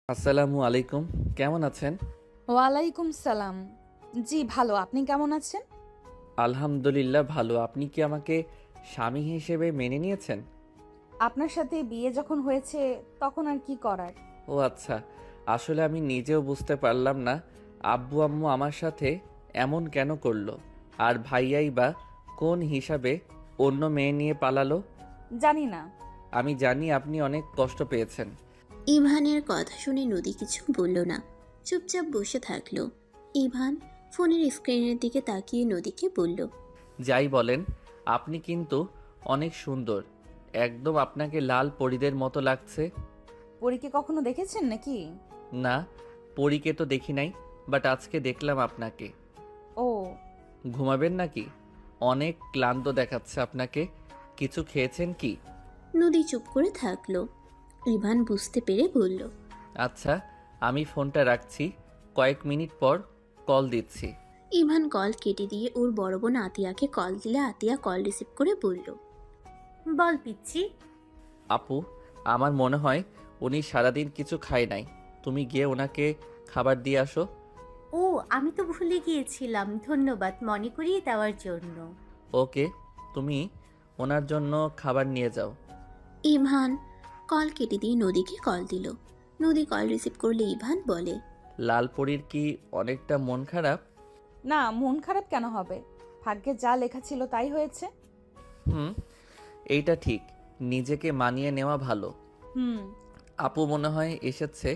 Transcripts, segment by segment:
আসসালামু আলাইকুম। কেমন আছেন? ওয়ালাইকুম সালাম। জি ভালো, আপনি কেমন আছেন? আলহামদুলিল্লাহ ভালো। আপনি কি আমাকে স্বামী হিসেবে মেনে নিয়েছেন? আপনার সাথে বিয়ে যখন হয়েছে তখন আর কি করার। ও আচ্ছা। আসলে আমি নিজেও বুঝতে পারলাম না আব্বু আম্মু আমার সাথে এমন কেন করলো। আর ভাইয়াই বা কোন হিসাবে অন্য মেয়ে নিয়ে পালালো। জানি না। আমি জানি আপনি অনেক কষ্ট পেয়েছেন। ইভানের কথা শুনে নদী কিছু বলল না, চুপচাপ বসে থাকলো। ইভান ফোনের স্ক্রিনের দিকে তাকিয়ে নদীকে বলল, যাই বলেন, আপনি কিন্তু অনেক সুন্দর। একদম আপনাকে লাল পরীদের মতো লাগছে। পরীকে কখনো দেখেছেন নাকি? না, পরীকে তো দেখি নাই, বাট আজকে দেখলাম আপনাকে। ও, ঘুমাবেন নাকি? অনেক ক্লান্ত দেখাচ্ছে আপনাকে। কিছু খেয়েছেন কি? নদী চুপ করে থাকলো। ইভান বুঝতে পেরে বলল, আচ্ছা, আমি ফোনটা রাখছি, কয়েক মিনিট পর কল দিচ্ছি। ইভান কল কেটে দিয়ে ওর বড় বোন আতিয়াকে কল দিলে আতিয়া কল রিসিভ করে বলল, বল পিচ্ছি। আপু, আমার মনে হয় উনি সারাদিন কিছু খায় নাই। তুমি গিয়ে ওনাকে খাবার দিয়ে আসো। ও, আমি তো ভুলে গিয়েছিলাম, ধন্যবাদ মনে করিয়ে দেওয়ার জন্য। ওকে, তুমি ওনার জন্য খাবার নিয়ে যাও। ইভান কল কেটে দিয়ে নদীকে কল দিল। নদী কল রিসিভ করলে ইভান বলে, লালপরীর কি অনেকটা মন খারাপ? না, মন খারাপ কেন হবে? ভাগ্যে যা লেখা ছিল তাই হয়েছে। হুম, এইটা ঠিক। নিজেকে মানিয়ে নেওয়া ভালো। হুম। আপু মনে হয় এসেছে,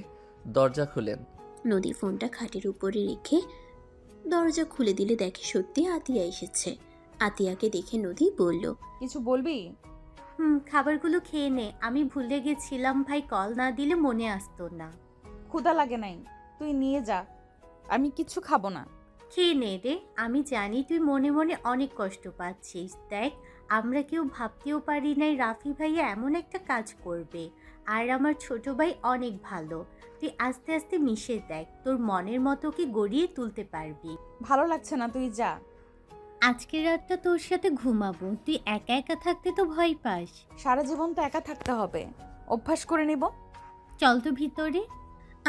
দরজা খুলেন। নদী ফোনটা খাটের উপরে রেখে দরজা খুলে দিলে দেখে সত্যি আতিয়া এসেছে। আতিয়াকে দেখে নদী বলল, কিছু বলবি? খাবারগুলো খেয়ে নে, আমি ভুলে গেছিলাম, ভাই কল না দিলে মনে আসতো না। ক্ষুধা লাগে নাই, তুই নিয়ে যা। আমি কিচ্ছু খাবো না। খেয়ে নে রে, আমি জানি তুই মনে মনে অনেক কষ্ট পাচ্ছিস। দেখ, আমরা কেউ ভাবতেও পারি নাই রাফি ভাইয়া এমন একটা কাজ করবে। আর আমার ছোট ভাই অনেক ভালো। তুই আস্তে আস্তে মিশে দেখ, তোর মনের মতো কি গড়িয়ে তুলতে পারবি। ভালো লাগছে না, তুই যা। আজকের রাতটা তোর সাথে ঘুমাবো, তুই একা একা থাকতে তো ভয় পাস। সারা জীবন তো একা থাকতে হবে, অভ্যাস করে নিব। চল তো ভিতরে।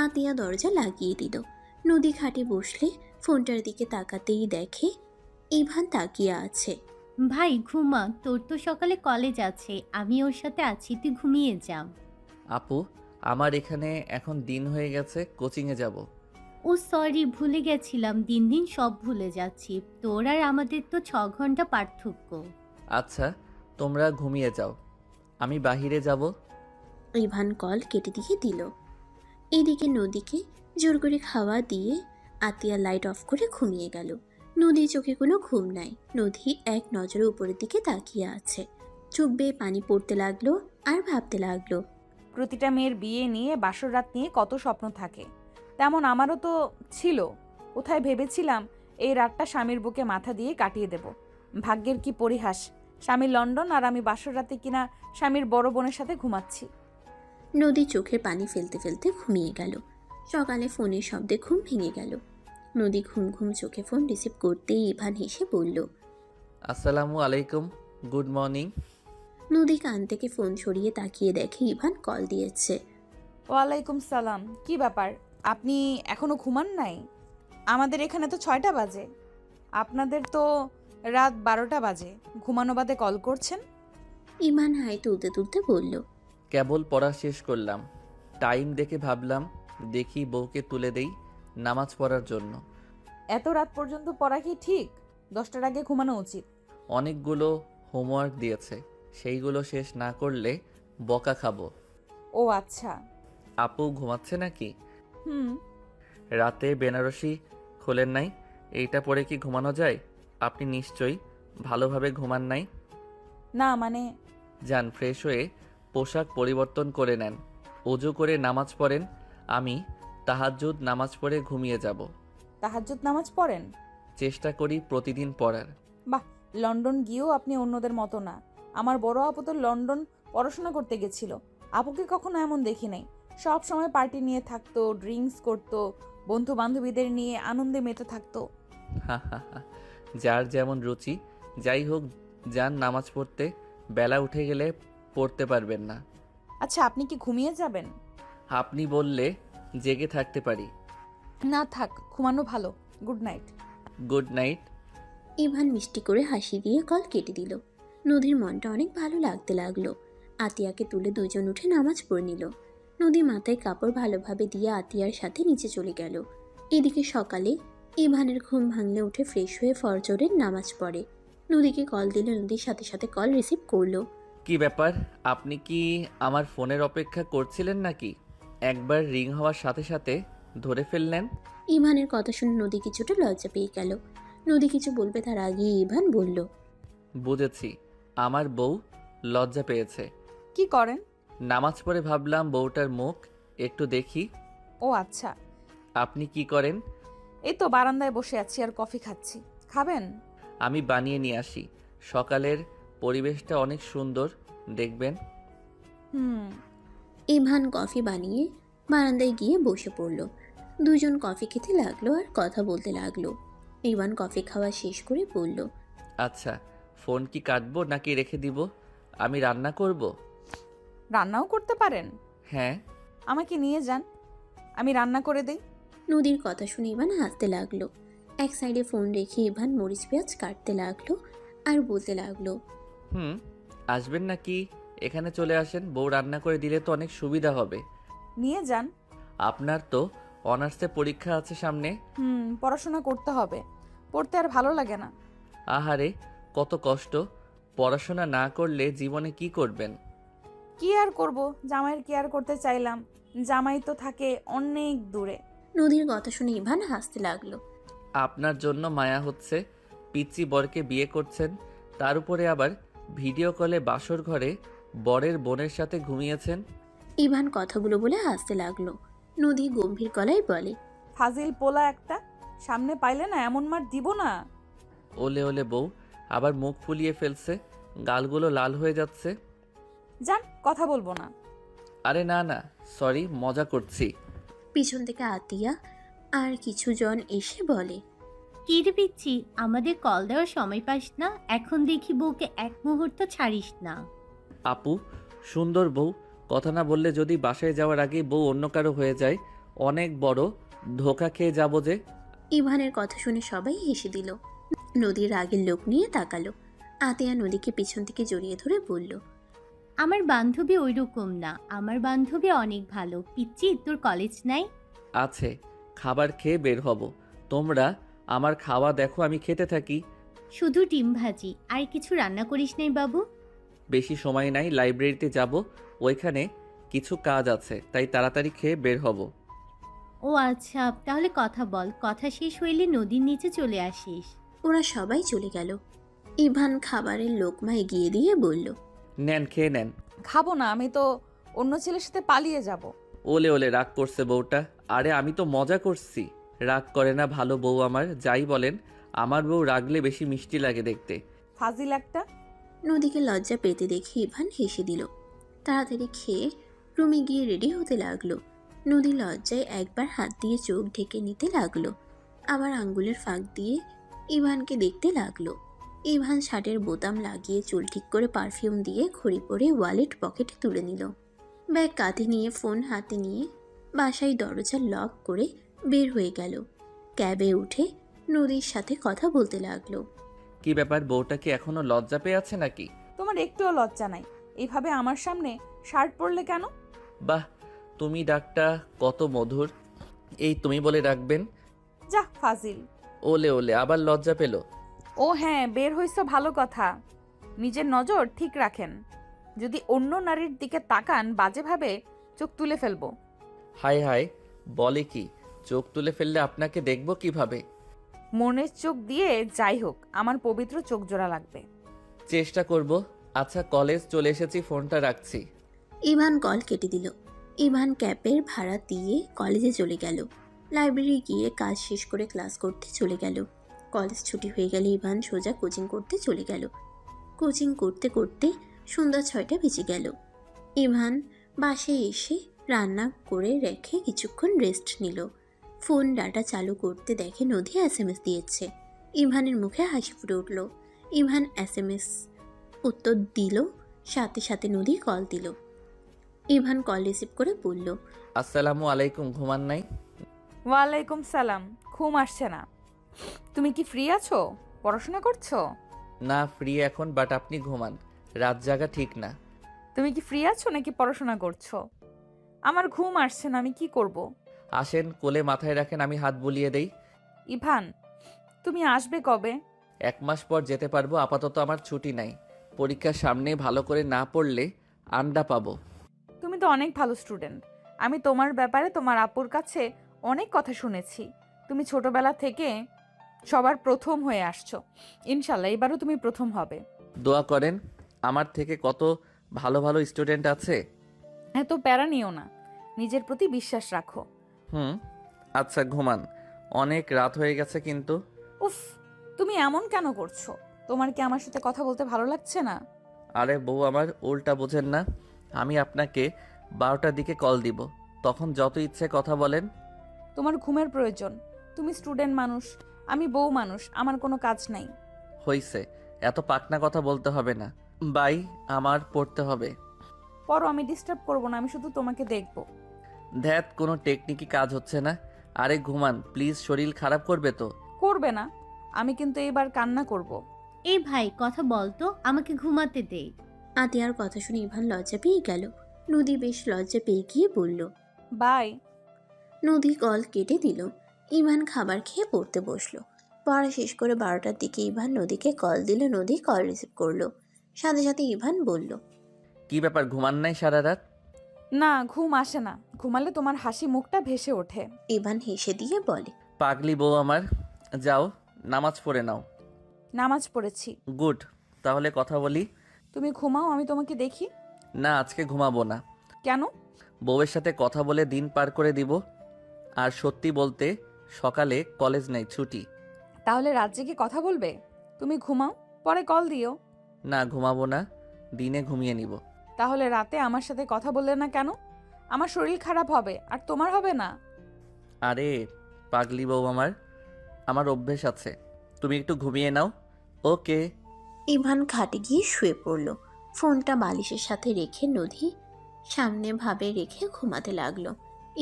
আতিয়া দরজা লাগিয়ে দিল। নদী খাটে বসলে ফোনটার দিকে তাকাতেই দেখে ইভান তাকিয়ে আছে। ভাই ঘুমা, তোর তো সকালে কলেজ আছে, আমি ওর সাথে আছি, তুই ঘুমিয়ে যা। আপু, আমার এখানে এখন দিন হয়ে গেছে, কোচিংয়ে যাব। ও সরি, ভুলে গেছিলাম, দিন দিন সব ভুলে যাচ্ছি। তোর আর আমাদের তো 6 ঘন্টা পার্থক্য। আচ্ছা, তোমরা ঘুমিয়ে যাও, আমি বাহিরে যাব। ইভান কল কেটে দিয়ে দিল। এদিকে নদীকে জোর করে খাওয়া দিয়ে আতিয়া লাইট অফ করে ঘুমিয়ে গেল। নদীর চোখে কোনো ঘুম নাই। নদী এক নজরে উপরের দিকে তাকিয়ে আছে। চোখ বেয়ে পানি পড়তে লাগলো আর ভাবতে লাগলো, প্রতিটা মেয়ের বিয়ে নিয়ে বাসর রাত নিয়ে কত স্বপ্ন থাকে, তেমন আমারও তো ছিল। কোথায় ভেবেছিলাম এই রাতটা স্বামীর বুকে মাথা দিয়ে কাটিয়ে দেব। ভাগ্যের কি পরিহাস, স্বামী লন্ডন আর আমি বাসর রাতে কিনা স্বামীর বড় বোনের সাথে ঘুমাচ্ছি। নদী চোখের পানি ফেলতে ফেলতে ঘুমিয়ে গেল। সকালে ফোনের শব্দে ঘুম ভেঙে গেল। নদী ঘুম ঘুম চোখে ফোন রিসিভ করতেই ইভান হেসে বলল, আসসালামু আলাইকুম, গুড মর্নিং। নদী কান থেকে ফোন সরিয়ে তাকিয়ে দেখে ইভান কল দিয়েছে। ওয়ালাইকুম সালাম। কি ব্যাপার, আপনি এখনো ঘুমান নাই? আমাদের এখানে তো 6টা বাজে, আপনাদের তো রাত 12টা বাজে। ঘুমানো বাদে কল করছেন? ইভান হাই তুলতে তুলতে বলল, কেবল পড়া শেষ করলাম, টাইম দেখে ভাবলাম দেখি বউকে তুলে দেই নামাজ পড়ার জন্য। এত রাত পর্যন্ত পড়া কি ঠিক? 10টার আগে ঘুমানো উচিত। অনেকগুলো হোমওয়ার্ক দিয়েছে, সেইগুলো শেষ না করলে বকা খাবো। ও আচ্ছা। আপু ঘুমাচ্ছে নাকি? হুম। রাতে বেনারসি খোলেন নাই, এইটা পরে কি ঘুমানো যায়? আপনি নিশ্চয়ই ভালোভাবে ঘুমান নাই। না মানে, যান ফ্রেশ হয়ে পোশাক পরিবর্তন করে নেন, অজু করে নামাজ পড়েন। আমি তাহাজ্জুদ নামাজ পড়ে ঘুমিয়ে যাব। তাহাজ্জুদ নামাজ পড়েন? চেষ্টা করি প্রতিদিন পড়ার। বাহ, লন্ডন গিয়েও আপনি অন্যদের মতো না। আমার বড় আপু তো লন্ডন পড়াশোনা করতে গেছিল। আপুকে কখনো এমন দেখি নাই। সব সময় পার্টি নিয়ে থাকতো, ড্রিঙ্কস করতো, বন্ধু বান্ধবীদের নিয়ে আনন্দে মেতে থাকতো। হা হা হা, যার যেমন রুচি। যাই হোক, যান নামাজ পড়তে, বেলা উঠে গেলে পড়তে পারবেন না। আচ্ছা, আপনি কি ঘুমিয়ে যাবেন? আপনি বললে জেগে থাকতে পারি। না থাক, ঘুমানো ভালো। Good night. Good night. Ivan মিষ্টি করে হাসি দিয়ে কল কেটে দিল। নদীর মনটা অনেক ভালো লাগতে লাগলো। আতিয়াকে তুলে দুজন উঠে নামাজ পড়ে নিল। নদী মাথায় কাপড় ভালোভাবে দিয়ে আতিয়ার সাথে নিচে চলে গেল। এদিকে সকালে ইভানের ঘুম ভাঙলে উঠে ফ্রেশ হয়ে ফজরের নামাজ পড়ে। নদীকে কল দিলে নদীর সাথে সাথে কল রিসিভ করলো। কি ব্যাপার, আপনি কি আমার ফোনের অপেক্ষা করছিলেন নাকি? একবার রিং হওয়ার সাথে সাথে ধরে ফেললেন। ইভানের কথা শুনে নদী কিছুটা লজ্জা পেয়ে গেল। নদী কিছু বলবে তার আগেই ইভান বলল, বুঝেছি, আমার বউ লজ্জা পেয়েছে। কি করেন? নামাজ পড়ে ভাবলাম বউটার মুখ একটু দেখি। ও আচ্ছা। আপনি কি করেন? এই তো বারান্দায় বসে আছি আর কফি খাচ্ছি। খাবেন? আমি বানিয়ে নিয়ে আসি। সকালের পরিবেশটা অনেক সুন্দর, দেখবেন। হুম। ইভান কফি বানিয়ে বারান্দায় গিয়ে বসে পড়ল। দুজন কফি খেতে লাগলো আর কথা বলতে লাগলো। ইভান কফি খাওয়া শেষ করে বলল, আচ্ছা, ফোন কি কাটবো নাকি রেখে দিব? আমি রান্না করব। রান্নাও করতে পারেন? হ্যাঁ। আমাকে নিয়ে যান, আমি রান্না করে দেই। নদীর কথা শুনে ইভান হাসতে লাগলো। এক সাইডে ফোন রেখে ইভান মরিচ পেঁয়াজ কাটতে লাগলো আর বলতে লাগলো, আসবেন নাকি এখানে চলে আসেন, বউ রান্না করে দিলে তো অনেক সুবিধা হবে। নিয়ে যান। আপনার তো অনার্সে পরীক্ষা আছে সামনে। পড়াশোনা করতে হবে, পড়তে আর ভালো লাগে না। আহারে, কত কষ্ট। পড়াশোনা না করলে জীবনে কি করবেন? কি আর করব, জামাইয়ের কেয়ার করতে চাইলাম, জামাই তো থাকে অনেক দূরে। নদীর কথা শুনে ইভান হাসতে লাগলো। আপনার জন্য মায়া হচ্ছে, পিচ্চি বরকে বিয়ে করছেন, তার উপরে আবার ভিডিও কলে বাসর ঘরে বরের বোনের সাথে ঘুমিয়েছেন। ইভান কথাগুলো বলে হাসতে লাগলো। নদী গম্ভীর গলায় বলে, ফাজিল পোলা একটা, সামনে পাইলে না এমন মার দিব না। ওলে ওলে বউ, আবার মুখ ফুলিয়ে ফেলছে, গালগুলো লাল হয়ে যাচ্ছে। যান, কথা বলবো না। আরে না না, সরি, মজা করছি। পিছন থেকে আতিয়া আর কিছু জন এসে বলে, কি রে পিচ্ছি, আমাদের কল দেওয়ার সময় পাস না? এখন দেখি বউকে এক মুহূর্ত ছাড়িস না। আপু, সুন্দর বউ, কথা না বললে যদি বাসায় যাওয়ার আগেই বউ অন্য কারো হয়ে যায়, অনেক বড় ধোঁকা খেয়ে যাব যে। ইভানের কথা শুনে সবাই হেসে দিল। নদীর আগের লোক নিয়ে তাকালো। আতিয়া নদীকে পিছন থেকে জড়িয়ে ধরে বলল, আমার বান্ধবী ওই রকম না, আমার বান্ধবী অনেক ভালো। পিচ্ছি, তোর কলেজ নাই? আছে, খাবার খেয়ে বের হব। তোমরা আমার খাওয়া দেখো, আমি খেতে থাকি। শুধু ডিম ভাজি, আর কিছু রান্না করিস নাই বাবু? বেশি সময় নাই, লাইব্রেরিতে যাব, ওইখানে কিছু কাজ আছে, তাই তাড়াতাড়ি খেয়ে বের হব। ও আচ্ছা, তাহলে কথা বল, কথা শেষ হইলে নদীর নিচে চলে আসিস। ওরা সবাই চলে গেল। ইভান খাবারের লোকমা এগিয়ে দিয়ে বলল, নেন, খেয়ে নেন। খাবো না, আমি তো অন্য ছেলের সাথে পালিয়ে যাব। ওলে ওলে, রাগ করছে বউটা। আরে আমি তো মজা করছি, রাগ করে না ভালো বউ আমার। যাই বলেন, আমার বউ রাগলে বেশি মিষ্টি লাগে দেখতে। ফাজিল একটা। নদীকে লজ্জা পেতে দেখে ইভান হেসে দিল। তাড়াতাড়ি খেয়ে রুমে গিয়ে রেডি হতে লাগলো। নদী লজ্জায় একবার হাত দিয়ে চোখ ঢেকে নিতে লাগলো, আবার আঙ্গুলের ফাঁক দিয়ে ইভানকে দেখতে লাগলো। ইভান শার্টের বোতাম লাগিয়ে চুল ঠিক করে পারফিউম দিয়ে ঘড়ি পরে ওয়ালেট পকেটে তুলে নিল। ব্যাগ কাঁধে নিয়ে ফোন হাতে নিয়ে বাসায় দরজা লক করে বের হয়ে গেল। ক্যাবে উঠে নদীর সাথে কথা বলতে লাগলো। কি ব্যাপার, বউটা কি এখনো লজ্জা পেয়ে আছে নাকি? তোমার একটুও লজ্জা নাই, এইভাবে আমার সামনে শার্ট পরলে কেন? বাহ, তুমি ডাকটা কত মধুর। এই তুমি বলে ডাকবেন? যা ফাজিল। ওলে ওলে, আবার লজ্জা পেল। ও হ্যাঁ, বের হইছো ভালো কথা। নিজের নজর ঠিক রাখেন, যদি অন্য নারীর দিকে তাকান বাজেভাবে চোখ তুলে ফেলবো। হায় হায়, বলে কি? চোখ তুলে ফেললে আপনাকে দেখবো কিভাবে? মনের চোখ দিয়ে যাই হোক, আমার পবিত্র চোখ জোড়া লাগবে। চেষ্টা করব। আচ্ছা, কলেজ চলে এসেছি, ফোনটা রাখছি। ইভান কল কেটে দিল। ইভান ক্যাবের ভাড়া দিয়ে কলেজে চলে গেল। লাইব্রেরি গিয়ে কাজ শেষ করে ক্লাস করতে চলে গেল। কলেজ ছুটি হয়ে গেলে ইভান সোজা কোচিং করতে চলে গেল। কোচিং করতে করতে সন্ধ্যা 6টা বেজে গেল। ইভান বাসায় এসে রান্না করে রেখে কিছুক্ষণ রেস্ট নিল। ফোন ডাটা চালু করতে দেখে নদী SMS দিয়েছে। ইভানের মুখে হাসি ফুটে উঠল। ইভান SMS উত্তর দিল, সাথে সাথে নদী কল দিল। ইভান কল রিসিভ করে বলল, আসসালামু আলাইকুম, ঘুমান নাই? ওয়ালাইকুম সালাম। ঘুম আসছে না। তুমি কি ফ্রি আছো? পড়াশোনা করছো? না, ফ্রি এখন, বাট আপনি ঘুমান। রাত জাগা ঠিক না। তুমি কি ফ্রি আছো নাকি পড়াশোনা করছো? আমার ঘুম আসছে না, আমি কি করব? আসেন, কোলে মাথায় রাখেন, আমি হাত বুলিয়ে দেই। ইভান, তুমি আসবে কবে? 1 মাস পর যেতে পারবো, আপাতত আমার ছুটি নাই। পরীক্ষার সামনে ভালো করে না পড়লে আন্ডা পাবো। তুমি তো অনেক ভালো স্টুডেন্ট। আমি তোমার ব্যাপারে তোমার আপুর কাছে অনেক কথা শুনেছি। তুমি ছোটবেলা থেকে সবার প্রথম হয়ে আসছো। ইনশাল্লাহ এবারও তুমি প্রথম হবে। দোয়া করেন। আমার থেকে কত ভালো ভালো স্টুডেন্ট আছে। এত প্যারা নিও না, নিজের প্রতি বিশ্বাস রাখো। হুম, আচ্ছা ঘুমান। অনেক রাত হয়ে গেছে কিন্তু। উফ, তুমি এমন কেন করছো? তোমার কি আমার সাথে কথা বলতে ভালো লাগছে না? আরে বউ আমার, উল্টা বোঝেন না। আমি আপনাকে 12টার দিকে কল দিব, তখন যত ইচ্ছে কথা বলেন। তোমার ঘুমের প্রয়োজন। তুমি স্টুডেন্ট মানুষ, আমি বউ মানুষ, আমার কোনো কাজ নাই। হইছে, এত পাকনা কথা বলতে হবে না। বাই, আমার পড়তে হবে। পরও আমি ডিস্টার্ব করবো না, আমি শুধু তোমাকে দেখবো। ধ্যাত, কোনো টেকনিকই কাজ হচ্ছে না। আরে ঘুমান প্লিজ, শরীর খারাপ করবে তো। করবে না, আমি কিন্তু এবার কান্না করব। এই ভাই কথা বলতো, আমাকে ঘুমাতে দে। আতিয়ার কথা শুনে ইভান লজ্জা পেয়ে গেল। নদী বেশ লজ্জা পেয়ে গিয়ে বলল। বাই। নদী কল কেটে দিল। ইভান খাবার খেয়ে পড়তে বসলো। পড়া শেষ করে 12টার দিকে ইভান নদীকে কল দিল। নদী কল রিসিভ করলো। সাথে সাথে ইভান বলল। কি ব্যাপার, ঘুমান নাই সারা রাত? না, ঘুম আসে না। ঘুমালে তোমার হাসি মুখটা ভেসে ওঠে। ইভান হেসে দিয়ে বলে। পাগলি বউ আমার, যাও নামাজ পড়ে নাও। নামাজ পড়েছি। গুড, তাহলে কথা বলি। তুমি ঘুমাও, আমি তোমাকে দেখি। না, আজকে ঘুমাবো না। কেন? বউয়ের সাথে কথা বলে দিন পার করে দিব। আর সত্যি বলতে, সকালে কলেজ নেই, ছুটি। তাহলে রাত জেগে কথা বলবে? তুমি ঘুমাও, পরে কল দিও। না, ঘুমাবো না, দিনে ঘুমিয়ে নিব। তাহলে রাতে আমার সাথে কথা বললে না কেন? আমার শরীর খারাপ হবে, আর তোমার হবে না। আরে পাগলি বউ আমার, আমার অভ্যেস আছে। তুমি একটু ঘুমিয়ে নাও। ওকে। ইভান খাটে গিয়ে শুয়ে পড়ল। ফোনটা বালিশের সাথে রেখে নদী সামনে ভাবে রেখে ঘুমাতে লাগলো।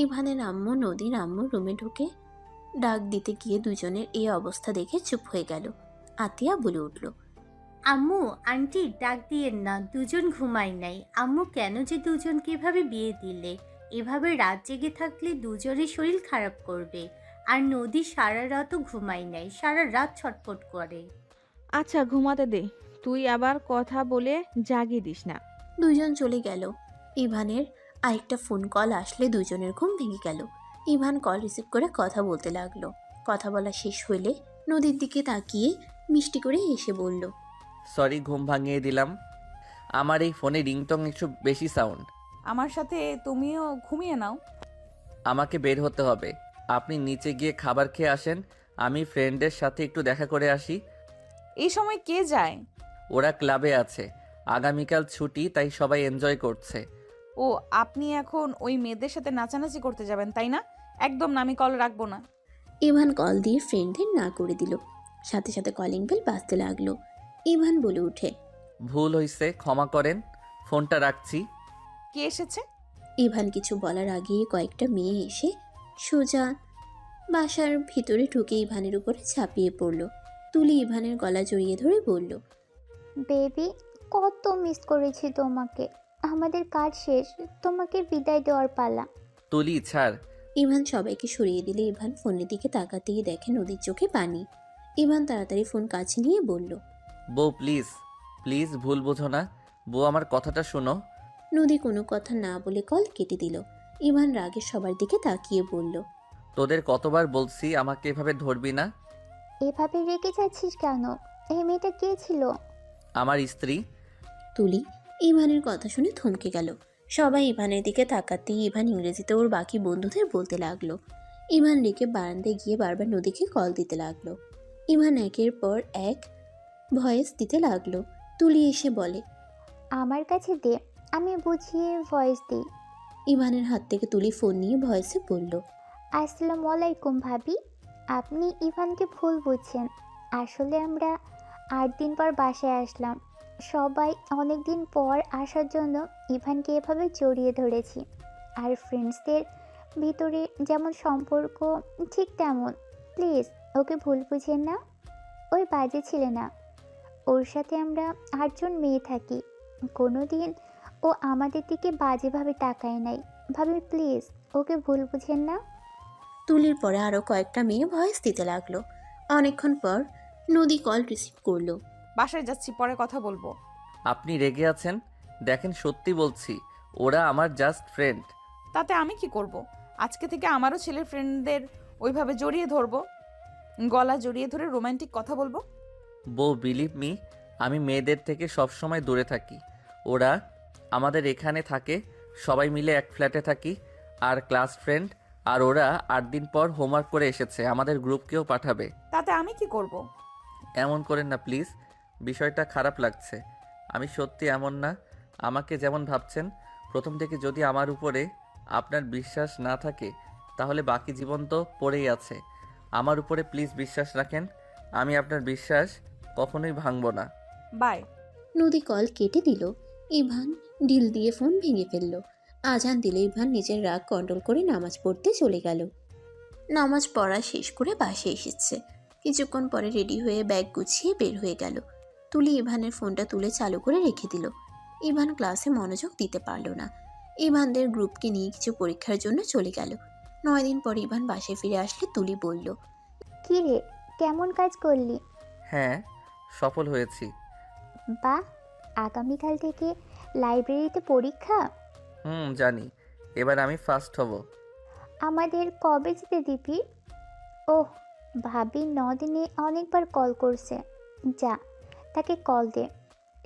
ইভানের আম্মু নদীর আম্মু রুমে ঢুকে ডাক দিতে গিয়ে দুজনের এই অবস্থা দেখে চুপ হয়ে গেল। আতিয়া বলে উঠল। আম্মু, আন্টি ডাক দিয়েন না, দুজন ঘুমাই নাই। আম্মু, কেন যে দুজনকে এভাবে বিয়ে দিলে? এভাবে রাত জেগে থাকলে দুজনের শরীর খারাপ করবে। আর নদী সারা রাতও ঘুমাই নাই, সারা রাত ছটফট করে। আচ্ছা ঘুমাতে দে, তুই আবার কথা বলে জাগিয়ে দিস না। দুজন চলে গেল। ইভানের আরেকটা ফোন কল আসলে দুজনের ঘুম ভেঙে গেল। ইভান কল রিসিভ করে কথা বলতে লাগলো। কথা বলা শেষ হলে নদীর দিকে তাকিয়ে মিষ্টি করে এসে বলল। সরি, ঘুম ভাঙিয়ে দিলাম। আমার এই ফোনে রিংটং একটু বেশি সাউন্ড। আমার সাথে তুমিও ঘুমিয়ে নাও। আমাকে বের হতে হবে। আপনি নিচে গিয়ে খাবার খেয়ে আসেন, আমি ফ্রেন্ডের সাথে একটু দেখা করে আসি। এই সময় কে যায়? ওরা ক্লাবে আছে, আগামীকাল ছুটি, তাই সবাই এনজয় করছে। ও, আপনি এখন ওই মেয়েদের সাথে নাচানাচি করতে যাবেন তাই না? একদম না, আমি কল রাখবো না। ইভান কল দিয়ে ফ্রেন্ডদের না করে দিল। সাথে সাথে কলিং বেল বাজতে লাগলো। ইভান বলে উঠে। ভুল হইছে, ক্ষমা করেন, ফোনটা রাখছি। কে এসেছে? ইভান কিছু বলার আগেই কয়েকটা মেয়ে এসে সোজা বাসার ভিতরে ঢুকে ইভানের উপরে ঝাঁপিয়ে পড়ল। তুলি ইভানের গলা জড়িয়ে ধরে বলল। বেবি, কত মিস করেছি তোমাকে। আমাদের কাজ শেষ, তোমাকে বিদায় দেওয়ার পালা। তুলি ছাড়। ইভান সবাইকে সরিয়ে দিলে ইভান ফোনের দিকে তাকাতেই দেখে নদীর চোখে পানি। ইভান তাড়াতাড়ি ফোন কাছে নিয়ে বলল। বউ প্লিজ, প্লিজ ভুল বোঝো না। বউ আমার কথাটা শোনো। নদী কোনো কথা না বলে কল কেটে দিল। ইভান রাগে সবার দিকে তাকিয়ে বলল। তোদের কতবার বলছি আমাকে এভাবে ধরবি না। এভাবে রেগে যাচ্ছিস কেন? এই মেয়েটা কে ছিল? আমার স্ত্রী। তুলি ইভানের কথা শুনে থমকে গেল। সবাই ইভানের দিকে তাকাতেই ইভান ইংরেজিতে ওর বাকি বন্ধুদের বলতে লাগলো। ইভান রেগে বারান্দায় গিয়ে বারবার নদীকে কল দিতে লাগলো। ইভান একের পর এক ভয়েস দিতে লাগলো। তুলি এসে বলে। আমার কাছে দে, আমি বুঝিয়ে ভয়েস দিই। ইভানের হাত থেকে তুলি ফোন নিয়ে ভয়েসে বলল। আসসালামু আলাইকুম ভাবি। আপনি ইভানকে ভুল বুঝছেন। আসলে আমরা 8 দিন পর বাসায় আসলাম। সবাই অনেক দিন পর আসার জন্য ইভানকে এভাবে জড়িয়ে ধরেছি। আর ফ্রেন্ডসদের ভিতরে যেমন সম্পর্ক ঠিক তেমন। প্লিজ ওকে ভুল বুঝেন না, ওই বাজে ছেলে না। ওর সাথে আমরা 8জন মেয়ে থাকি, কোনো দিন ও আমাদের দিকে বাজেভাবে তাকায় নাই। ভাবি প্লিজ ওকে ভুল বুঝেন না। তুলির পরে আরও কয়েকটা মেয়ে ভয়েস দিতে লাগলো। অনেকক্ষণ পর নদী কল রিসিভ করলো। বাসায় যাচ্ছি, পরে কথা বলবো। আপনি রেগে আছেন? দেখেন, সত্যি বলছি, ওরা আমার জাস্ট ফ্রেন্ড। তাতে আমি কি করব? আজকে থেকে আমারও ছেলের ফ্রেন্ডদের ওইভাবে জড়িয়ে ধরবো, গলা জড়িয়ে ধরে রোমান্টিক কথা বলবো। বউ, বিলিভ মি, আমি মেয়েদের থেকে সবসময় দূরে থাকি। ওরা আমাদের এখানে থাকে, সবাই মিলে এক ফ্ল্যাটে থাকি, আর ক্লাস ফ্রেন্ড। আর ওরা 8 দিন পর হোমওয়ার্ক করে এসেছে, আমাদের গ্রুপকেও পাঠাবে। তাতে আমি কি করব? এমন করেন না প্লিজ, বিষয়টা খারাপ লাগছে। আমি সত্যি এমন না, আমাকে যেমন ভাবছেন। প্রথম থেকে যদি আমার উপরে আপনার বিশ্বাস না থাকে, তাহলে বাকি জীবন তো পড়েই আছে। আমার উপরে প্লিজ বিশ্বাস রাখেন, আমি আপনার বিশ্বাস কখনোই ভাঙব না। বাই। নদী কল কেটে দিল। ইভান ঢিল দিয়ে ফোন ভেঙে ফেলল। আজান দিলে ইভান নিজের রাগ কন্ট্রোল করে নামাজ পড়তে চলে গেল। নামাজ পড়া শেষ করে বাসে এসেছে। কিছুক্ষণ পরে রেডি হয়ে ব্যাগ গুছিয়ে বের হয়ে গেল। তুলি ইভানের ফোনটা তুলে চালু করে রেখে দিল। ইভান ক্লাসে মনোযোগ দিতে পারল না। ইভানদের গ্রুপকে নিয়ে কিছু পরীক্ষার জন্য চলে গেল। 9 দিন পর ইভান বাসে ফিরে আসলে তুলি বলল, কী রে, কেমন কাজ করলি? হ্যাঁ, সফল হয়েছি। বাহ, আগামীকাল থেকে লাইব্রেরিতে পরীক্ষা? জানি, এবার আমি ফার্স্ট হব। আমাদের কবে যেতে দিবি? ওহ, ভাবি 9 দিনে অনেকবার কল করছে। যা, তাকে কল দে,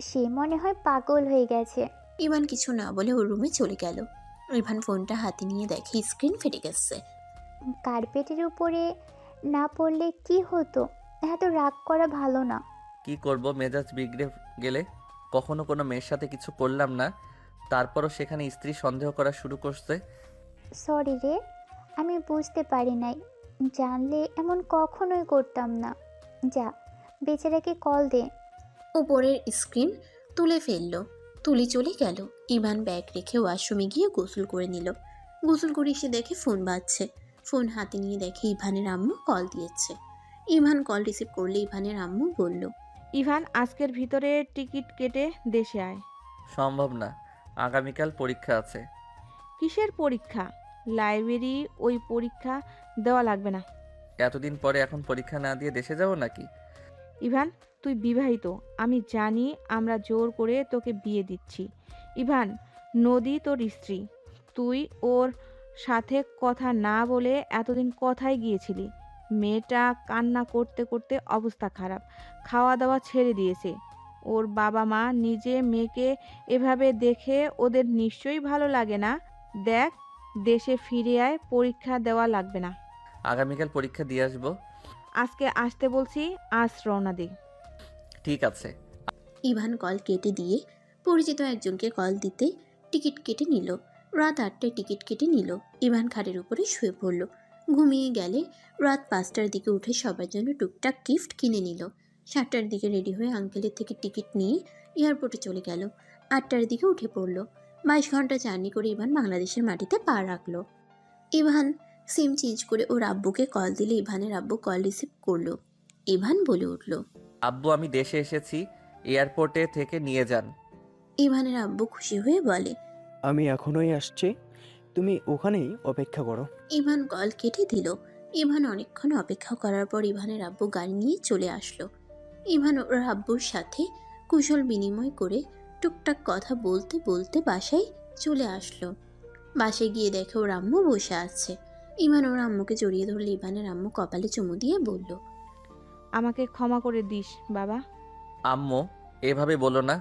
সে মনে হয় পাগল হয়ে গেছে। ইভান কিছু না বলে ওর রুমে চলে গেল। ইভান ফোনটা হাতে নিয়ে দেখে স্ক্রিন ফেটে গেছে। কার্পেটের উপরে না পড়লে কি হতো? এত রাগ করা ভালো না। কি করব, মেজাজ বিগড়ে গেলে। কখনো কোনো মেয়ের সাথে কিছু করলাম না, তারপরও সেখানে স্ত্রী সন্দেহ করা শুরু করছে। সরি রে, আমি বুঝতে পারি নাই, জানলে এমন কখনোই করতাম না। যা, বেচারাকে কল দে। উপরের স্ক্রিন তুলে ফেললো। তুলি চলে গেল। ইভান ব্যাগ রেখে ওয়াশরুমে গিয়ে গোসল করে নিল। গোসল করে এসে দেখে ফোন বাজছে। ফোন হাতে নিয়ে দেখে ইভানের আম্মু কল দিয়েছে। ইভান কল রিসিভ করলে ইভানের আম্মু বলল, ইভান আজকের ভিতরে টিকিট কেটে দেশে আয়। সম্ভব না, আগামীকাল পরীক্ষা আছে। কিসের পরীক্ষা? লাইব্রেরি, ওই পরীক্ষা দেওয়া লাগবে না। এতদিন পরে এখন পরীক্ষা না দিয়ে দেশে যাব নাকি? ইভান, তুই বিবাহিত, আমি জানি। আমরা জোর করে তোকে বিয়ে দিচ্ছি। ইভান, নদী তোর স্ত্রী। তুই ওর সাথে কথা না বলে এতদিন কোথায় গিয়েছিলি? মেয়েটা কান্না করতে করতে অবস্থা খারাপ, খাওয়া দাওয়া ছেড়ে দিয়েছে। ওর বাবা মা নিজে মেয়েকে এভাবে দেখে ওদের নিশ্চয়ই ভালো লাগে না। দেখ, দেশে ফিরে আয়, পরীক্ষা দেওয়া লাগবে না। আগামীকাল পরীক্ষা দিয়ে আসবো। আজকে আসতে বলছি, আজ রওনা দে। ঠিক আছে। ইভান কল কেটে দিয়ে পরিচিত একজনকে কল দিতে টিকিট কেটে নিল। রাত 8টায় টিকিট কেটে নিল। ইভান খাটের উপরে শুয়ে পড়ল। ঘুমিয়ে গেলে রাত 5টার দিকে উঠে সবার জন্য টুকটাক গিফট কিনে নিল। 7টার দিকে রেডি হয়ে আঙ্কেলের থেকে টিকিট নিয়ে এয়ারপোর্টে চলে গেল। 8টার দিকে উঠে পড়ল। 22 ঘন্টা জার্নি করে ইভান বাংলাদেশের মাটিতে পা রাখল। ইভান সিম চেঞ্জ করে ওর আব্বুকে কল দিলে ইভানের আব্বু কল রিসিভ করলো। ইভান বলে উঠল, আব্বু, আমি দেশে এসেছি, এয়ারপোর্টে থেকে নিয়ে যান। ইভানের আব্বু খুশি হয়ে বলে, আমি এখনই আসছি, তুমি ওখানেই অপেক্ষা করো। ইভান কল কেটে দিল। ইভান অনেকক্ষণ অপেক্ষা করার পর ইভানের আব্বু গাড়ি নিয়ে চলে আসলো। ইভান ওর আব্বুর সাথে কুশল বিনিময় করে টুকটাক কথা বলতে বলতে বাসায় চলে আসলো। বাসায় গিয়ে দেখে ওর আম্মু বসে আছে। ইভান ওর আম্মুকে জড়িয়ে ধরলে ইভানের আম্মু কপালে চুমু দিয়ে বলল, আমাকে ক্ষমা করে দিস বাবা। আম্মু, এভাবে বলো না।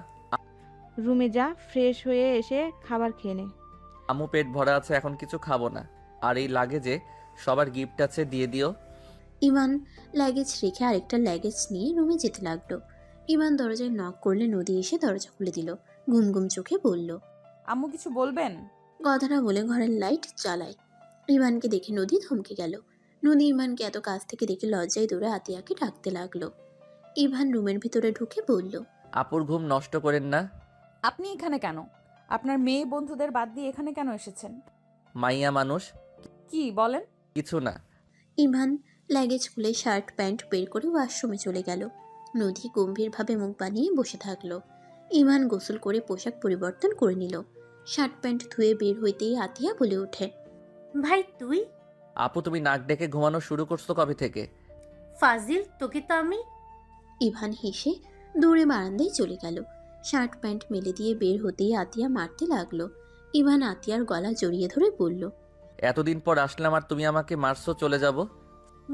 রুমে যা, ফ্রেশ হয়ে এসে খাবার খেয়ে নে। আম্মু, পেট ভরা আছে, এখন কিছু খাবো না। আর এই লাগেজে সবার গিফট আছে, দিয়ে দিও। ইভান লাগেজ রেখে আরেকটা লাগেজ নিয়ে রুমে যেতে লাগলো। ইভান দরজায় নক করলে নদী এসে দরজা খুলে দিল। ঘুম ঘুম চোখে বলল, আম্মু কিছু বলবেন? কথাটা বলে ঘরের লাইট জ্বালায়। ইভানকে দেখে নদী থমকে গেল। নদী ইভানকে এত কাছ থেকে দেখে লজ্জায় দৌড়ে আতিয়াকে ডাকতে লাগলো। ইভান রুমের ভিতরে ঢুকে বলল, আপুর ঘুম নষ্ট করেন না। আপনি এখানে কেন? আপনার মেয়ে বন্ধুদের বাদ দিয়ে এখানে কেন এসেছেন? মাইয়া মানুষ, কি বলেন? কিছু না। ইভান লাগেজ খুলে শার্ট প্যান্ট বের করে ওয়াশরুমে চলে গেল। নদী গম্ভীরভাবে মুখ বানিয়ে বসে থাকলো। ইভান গোসল করে পোশাক পরিবর্তন করে নিল। শার্ট প্যান্ট ধুয়ে বের হইতেই আতিয়া বলে ওঠে, ভাই তুই? আপু তুমি নাক ডেকে ঘুমানো শুরু করছো কবে থেকে? ফাজিল, তোকে তো আমি। ইভান হেসে দৌড়ে বারান্দায় চলে গেল। শার্ট প্যান্ট মেলে দিয়ে বের হতেই আতিয়া মারতে লাগলো। ইভান আতিয়ার গলা জড়িয়ে ধরে বলল, এতদিন পর আসলাম আর তুমি আমাকে মারছো, চলে যাব?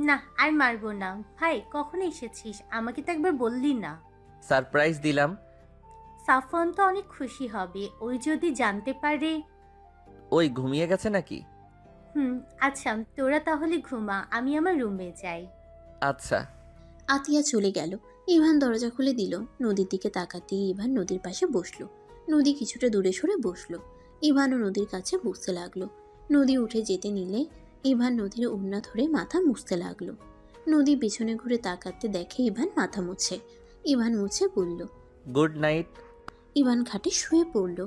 না আর মারবো না। ভাই কখন এসেছিস, আমাকে তো একবার বললি না। সারপ্রাইজ দিলাম। সাফওয়ান তো অনেক খুশি হবে, ওই যদি জানতে পারে। ওই ঘুমিয়ে গেছে নাকি? আচ্ছা তোরা তাহলে ঘুমা, আমি আমার রুমে যাই। আচ্ছা। আতিয়া চলে গেল। ইভান দরজা খুলে দিল। নদীর দিকে তাকাতেই ইভান নদীর পাশে বসলো। নদী কিছুটা দূরে সরে বসলো। ইভানও নদীর কাছে বসতে লাগলো। নদী উঠে যেতে নিলে ইভান নদীর ওড়না ধরে মাথা মুছতে লাগলো। নদী পেছনে ঘুরে তাকাতে দেখে ইভান মাথা মুছে। ইভান মুছে বলল, গুড নাইট। ইভান খাটে শুয়ে পড়ল।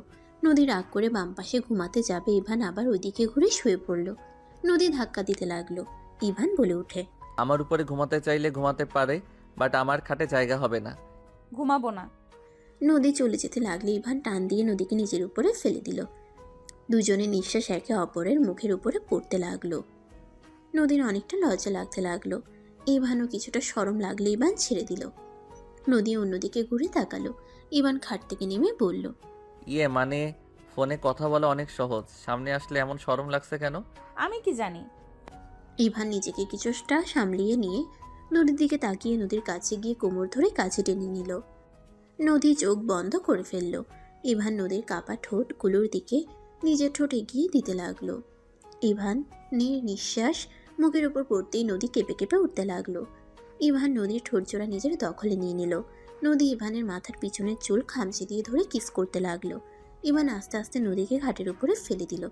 নদী রাগ করে বাম পাশে ঘুমাতে যাবে, ইভান আবার ওইদিকে ঘুরে শুয়ে পড়ল। নদী ধাক্কা দিতে লাগলো। ইভান বলে ওঠে, আমার উপরে ঘুমাতে চাইলে ঘুমাতে পারে, বাট আমার খাটে জায়গা হবে না। ঘুমাবো না। নদী চলে যেতে লাগলে ইভান টান দিয়ে নদীকে নিজের উপরে ফেলে দিল। দুজনে নিঃশ্বাস একে অপরের মুখের উপরে পড়তে লাগলো। নদীর অনেকটা লজ্জা লাগতে লাগলো। ইভানও কিছুটা শরম লাগলে ইভান ছেড়ে দিল। নদী অন্যদিকে ঘুরে তাকালো। ইভান খাট থেকে নেমে বলল, মানে ফোনে কথা বলা অনেক সহজ, সামনে আসলে এমন শরম লাগছে কেন? আমি কি জানি। ইভান নিজেকে কিছুটা সামলিয়ে নিয়ে নদীর দিকে তাকিয়ে নদীর কাছে গিয়ে কোমর ধরে কাছে টেনে নিল। নদী চোখ বন্ধ করে ফেলল। ইভান নদীর কাপা ঠোঁটগুলোর দিকে নিজের ঠোঁট এগিয়ে দিতে লাগলো। ইভান নিঃশ্বাস মুখের উপর পড়তেই নদী কেঁপে কেঁপে উঠতে লাগলো। ইভান নদীর ঠোঁটজোড়া নিজের দখলে নিয়ে নিল। নদী ইভানের মাথার পিছনের চুল খামচে দিয়ে ধরে কিস করতে লাগলো। ইভান আস্তে আস্তে নদীকে ঘাটের উপরে ফেলে দিল।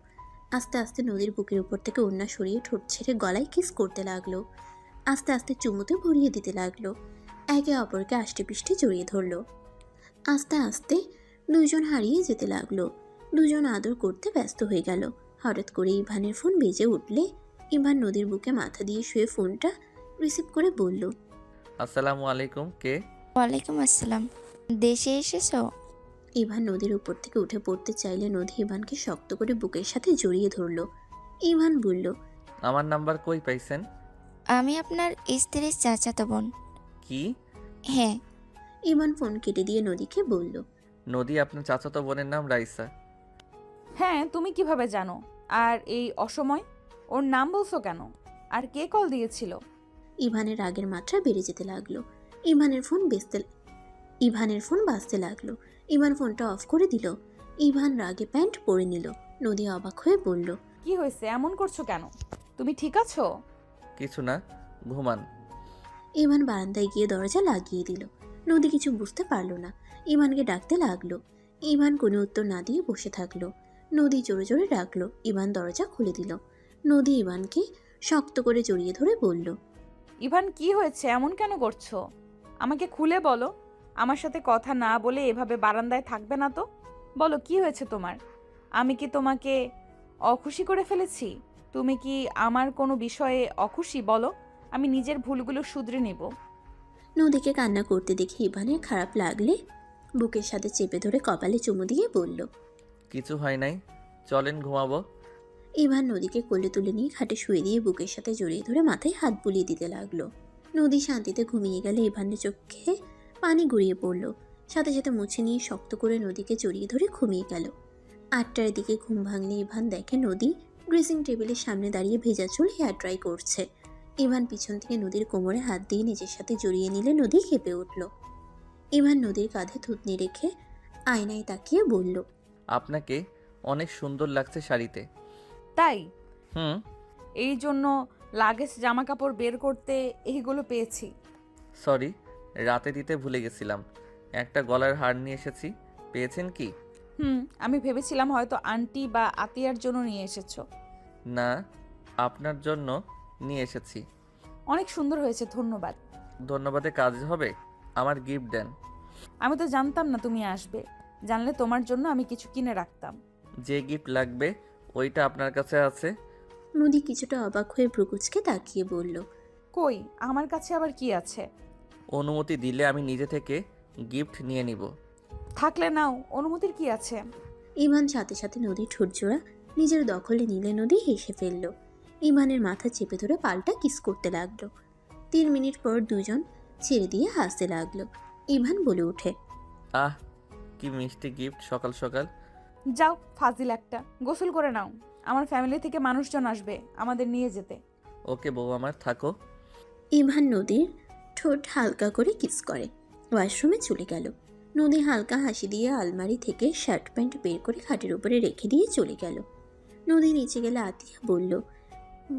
আস্তে আস্তে নদীর বুকের উপর থেকে ওড়না সরিয়ে ঠোঁট ছেড়ে গলায় কিস করতে লাগলো। আস্তে আস্তে চুমুতে ভরিয়ে দিতে লাগলো। একে অপরকে আষ্টে পিষ্টে জড়িয়ে ধরলো। আস্তে আস্তে দুজন হারিয়ে যেতে লাগলো। দুজন আদর করতে ব্যস্ত হয়ে গেল। হঠাৎ করে ইভানের ফোন বেজে উঠলে ইভান নদীর বুকে মাথা দিয়ে শুয়ে ফোনটা রিসিভ করে বলল, আসসালামু আলাইকুম, কে? ওয়ালাইকুম আসসালাম। দেশে এসেছো? ইভান নদীর উপর থেকে উঠে পড়তে চাইলে নদী ইভানকে শক্ত করে বুকের সাথে জড়িয়ে ধরল। ইভান বলল, আমার নাম্বার কই পাইছেন? আমি আপনার স্ত্রীর চাচাতো বোন। কি? হ্যাঁ। ইভান ফোন কেটে দিয়ে নদীকে বলল, নদী, আপনার চাচাতো বোনের নাম রাইসা। হ্যাঁ, তুমি কিভাবে জানো? আর এই অসময় ওর নাম বলছো কেন? আর কে কল দিয়েছিল? ইভানের রাগের মাত্রা বেড়ে যেতে লাগলো। ইভানের ফোন বাজতে লাগলো। ইভান ফোনটা অফ করে দিল। ইভান রাগে প্যান্ট পরে নিল। নদী অবাক হয়ে বলল, কি হয়েছে, এমন করছো কেন? তুমি ঠিক আছো? কিছু না, ঘুমান। ইভান বারান্দায় গিয়ে দরজা লাগিয়ে দিল। নদী কিছু বুঝতে পারল না। ইভানকে ডাকতে লাগলো। ইভান কোনো উত্তর না দিয়ে বসে থাকলো। নদী জোরে জোরে ডাকলো। ইভান দরজা খুলে দিল। নদী ইভানকে শক্ত করে জড়িয়ে ধরে বলল, ইভান কি হয়েছে, এমন কেন করছো? আমাকে খুলে বলো। আমার সাথে কথা না বলে এভাবে বারান্দায় থাকবে না তো। বলো কি হয়েছে তোমার? আমি কি তোমাকে অখুশি করে ফেলেছি? তুমি কি আমার কোনো বিষয়ে অখুশি? বলো, আমি নিজের ভুলগুলো শুধরে নেব। নদীকে কান্না করতে দেখে ইভানের খারাপ লাগলে বুকের সাথে চেপে ধরে কপালে চুমু দিয়ে বলল, কিছু হয় নাই, চলেন ঘুমাবো। ইভান নদীকে কোলে তুলে নিয়ে খাটে শুয়ে দিয়ে বুকের সাথে জড়িয়ে ধরে মাথায় হাত বুলিয়ে দিতে লাগলো। নদী শান্তিতে ঘুমিয়ে গেলে ইভানের চোখে পানি গড়িয়ে পড়ল। সাথে সাথে মুছে নিয়ে শক্ত করে নদীকে জড়িয়ে ধরে ঘুমিয়ে গেল। 8টার দিকে ঘুম ভাঙলে ইভান দেখে নদী ড্রেসিং টেবিলের সামনে দাঁড়িয়ে ভেজা চুল হেয়ার ড্রাই করছে। ইভান পিছন থেকে নদীর কোমরে হাত দিয়ে নিজের সাথে জড়িয়ে নিলে নদী কেঁপে উঠল। ইভান নদীর কাঁধে থুতনি রেখে আয়নায় তাকিয়ে বলল, আপনাকে অনেক সুন্দর লাগছে শাড়িতে। তাই? হুম। এই জন্য লাগেজ জামা কাপড় বের করতে এইগুলো পেয়েছি। সরি, রাতে দিতে ভুলে গেছিলাম। একটা গলার হার নিয়ে এসেছি, পেয়েছেন কি? আমি ভেবেছিলাম হয়তো আন্টি বা আতিয়ার জন্য নিয়ে এসেছো। না, আপনার জন্য নিয়ে এসেছি। অনেক সুন্দর হয়েছে, ধন্যবাদ। ধন্যবাদে কাজ হবে, আমার গিফট দেন। আমি তো জানতাম না তুমি আসবে। জানলে তোমার জন্য আমি কিছু কিনে রাখতাম। যে গিফট লাগবে ওইটা আপনার কাছে আছে, নদী কিছুটা অবাক হয়ে ভ্রুকুচকে তাকিয়ে বলল, কই আমার কাছে আবার কি আছে? অনুমতি দিলে আমি নিজে থেকে গিফট নিয়ে নিব। থাকলে নাও, অনুমতির কি আছে? ইভান সাথে সাথে নদীর ঠোঁটজোড়া নিজের দখলে নিলে নদী হেসে ফেলল। ইভানের মাথা চেপে ধরে পাল্টা কিস করতে লাগলো। 3 মিনিট পর দুজন ছেড়ে দিয়ে হাসতে লাগলো। ইভান বলে ওঠে, আহ, কি মিষ্টি গিফট সকাল সকাল। যাও ফাজিল একটা, গোসল করে নাও। আমার ফ্যামিলি থেকে মানুষজন আসবে আমাদের নিয়ে যেতে। ওকে বউ আমার, থাকো। ইভান নদীর ঠোঁট হালকা করে কিস করে ওয়াশরুমে চলে গেল। নদী হালকা হাসি দিয়ে আলমারি থেকে শার্ট প্যান্ট বের করে খাটের উপরে রেখে দিয়ে চলে গেল। নদী নিচে গেলে আতিয়া বলল,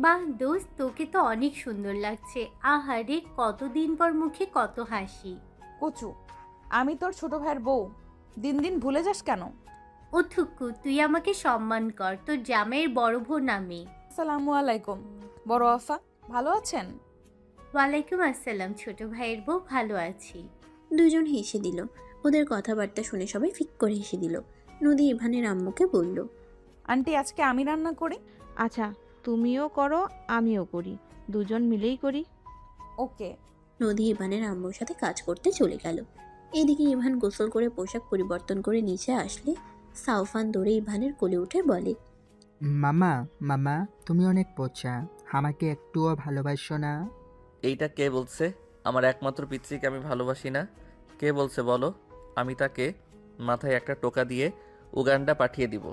বাহ দোস্ত, তোকে তো অনেক সুন্দর লাগছে। আহারে, কতদিন পর মুখে কত হাসি। কচু, আমি তোর ছোট ভাইয়ের বউ, দিন দিন ভুলে যাস কেন? ও থুকু, তুই আমাকে সম্মান কর, তোর জামাইয়ের বড় বোন আমি। আসসালামু আলাইকুম। বড় আফা, ভালো আছেন? ওয়ালাইকুম আসসালাম ছোট ভাইয়ের বউ, ভালো আছি। দুজন হেসে দিল। ওদের কথাবার্তা শুনে সবাই ফিক করে হেসে দিল। নদী ইভানের আম্মুকে বলল, আন্টি আজকে আমি রান্না করি। আচ্ছা, তুমিও করো আমিও করি, দুজন মিলেই করি। ওকে। নদী ইভানের আম্মুর সাথে কাজ করতে চলে গেল। এদিকে ইভান গোসল করে পোশাক পরিবর্তন করে নিচে আসলে সাউফান দৌড়ে ইভানের কোলে উঠে বলে, মামা মামা, তুমি অনেক পচা, আমাকে একটুও ভালোবাসো না? এইটা কে বলছে? আমার একমাত্র পিচ্চিকে আমি ভালোবাসি না? কে বলছে বলো? আমি তাকে মাথায় একটা টোকা দিয়ে উগান্ডা পাঠিয়ে দিব।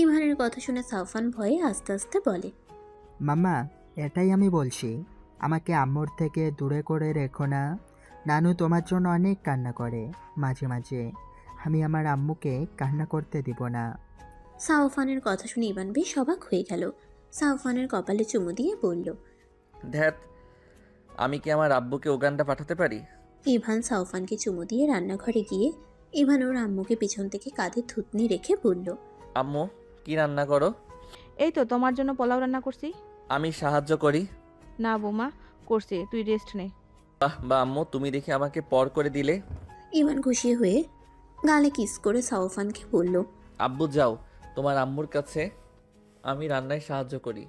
ইভানের কথা শুনে সাউফান ভয়ে আস্তে আস্তে বলে, মামা, এটাই আমি বলছি, আমাকে আম্মুর থেকে দূরে করে রেখো না। নানু তোমার জন্য অনেক কান্না করে মাঝে মাঝে, আমি আমার আম্মুকে কান্না করতে দিব না। সাউফানের কথা শুনে ইভান বেশ অবাক হয়ে গেল। সাউফানের কপালে চুমু দিয়ে বলল, ধ্যাত, আমি কি আমার আব্বুকে উগান্ডা পাঠাতে পারি? ইভান সাউফানকে চুমু দিয়ে রান্নাঘরে গিয়ে ইভান ওর আম্মুকে পিছন থেকে কাঁধে থুতনি রেখে বলল, আম্মু, কি রান্না করো? এই তো তোমার জন্য পোলাও রান্না করছি। আমি সাহায্য করি। না বৌমা, করছি, তুই রেস্ট নে। বাহ বা আম্মু, তুমি দেখি আমাকে পর করে দিলে। ইভান খুশি হয়ে গালে কিস করে সাউফানকে বলল, আব্বু যাও, তোমার আম্মুর কাছে আমি রান্নায় সাহায্য করি।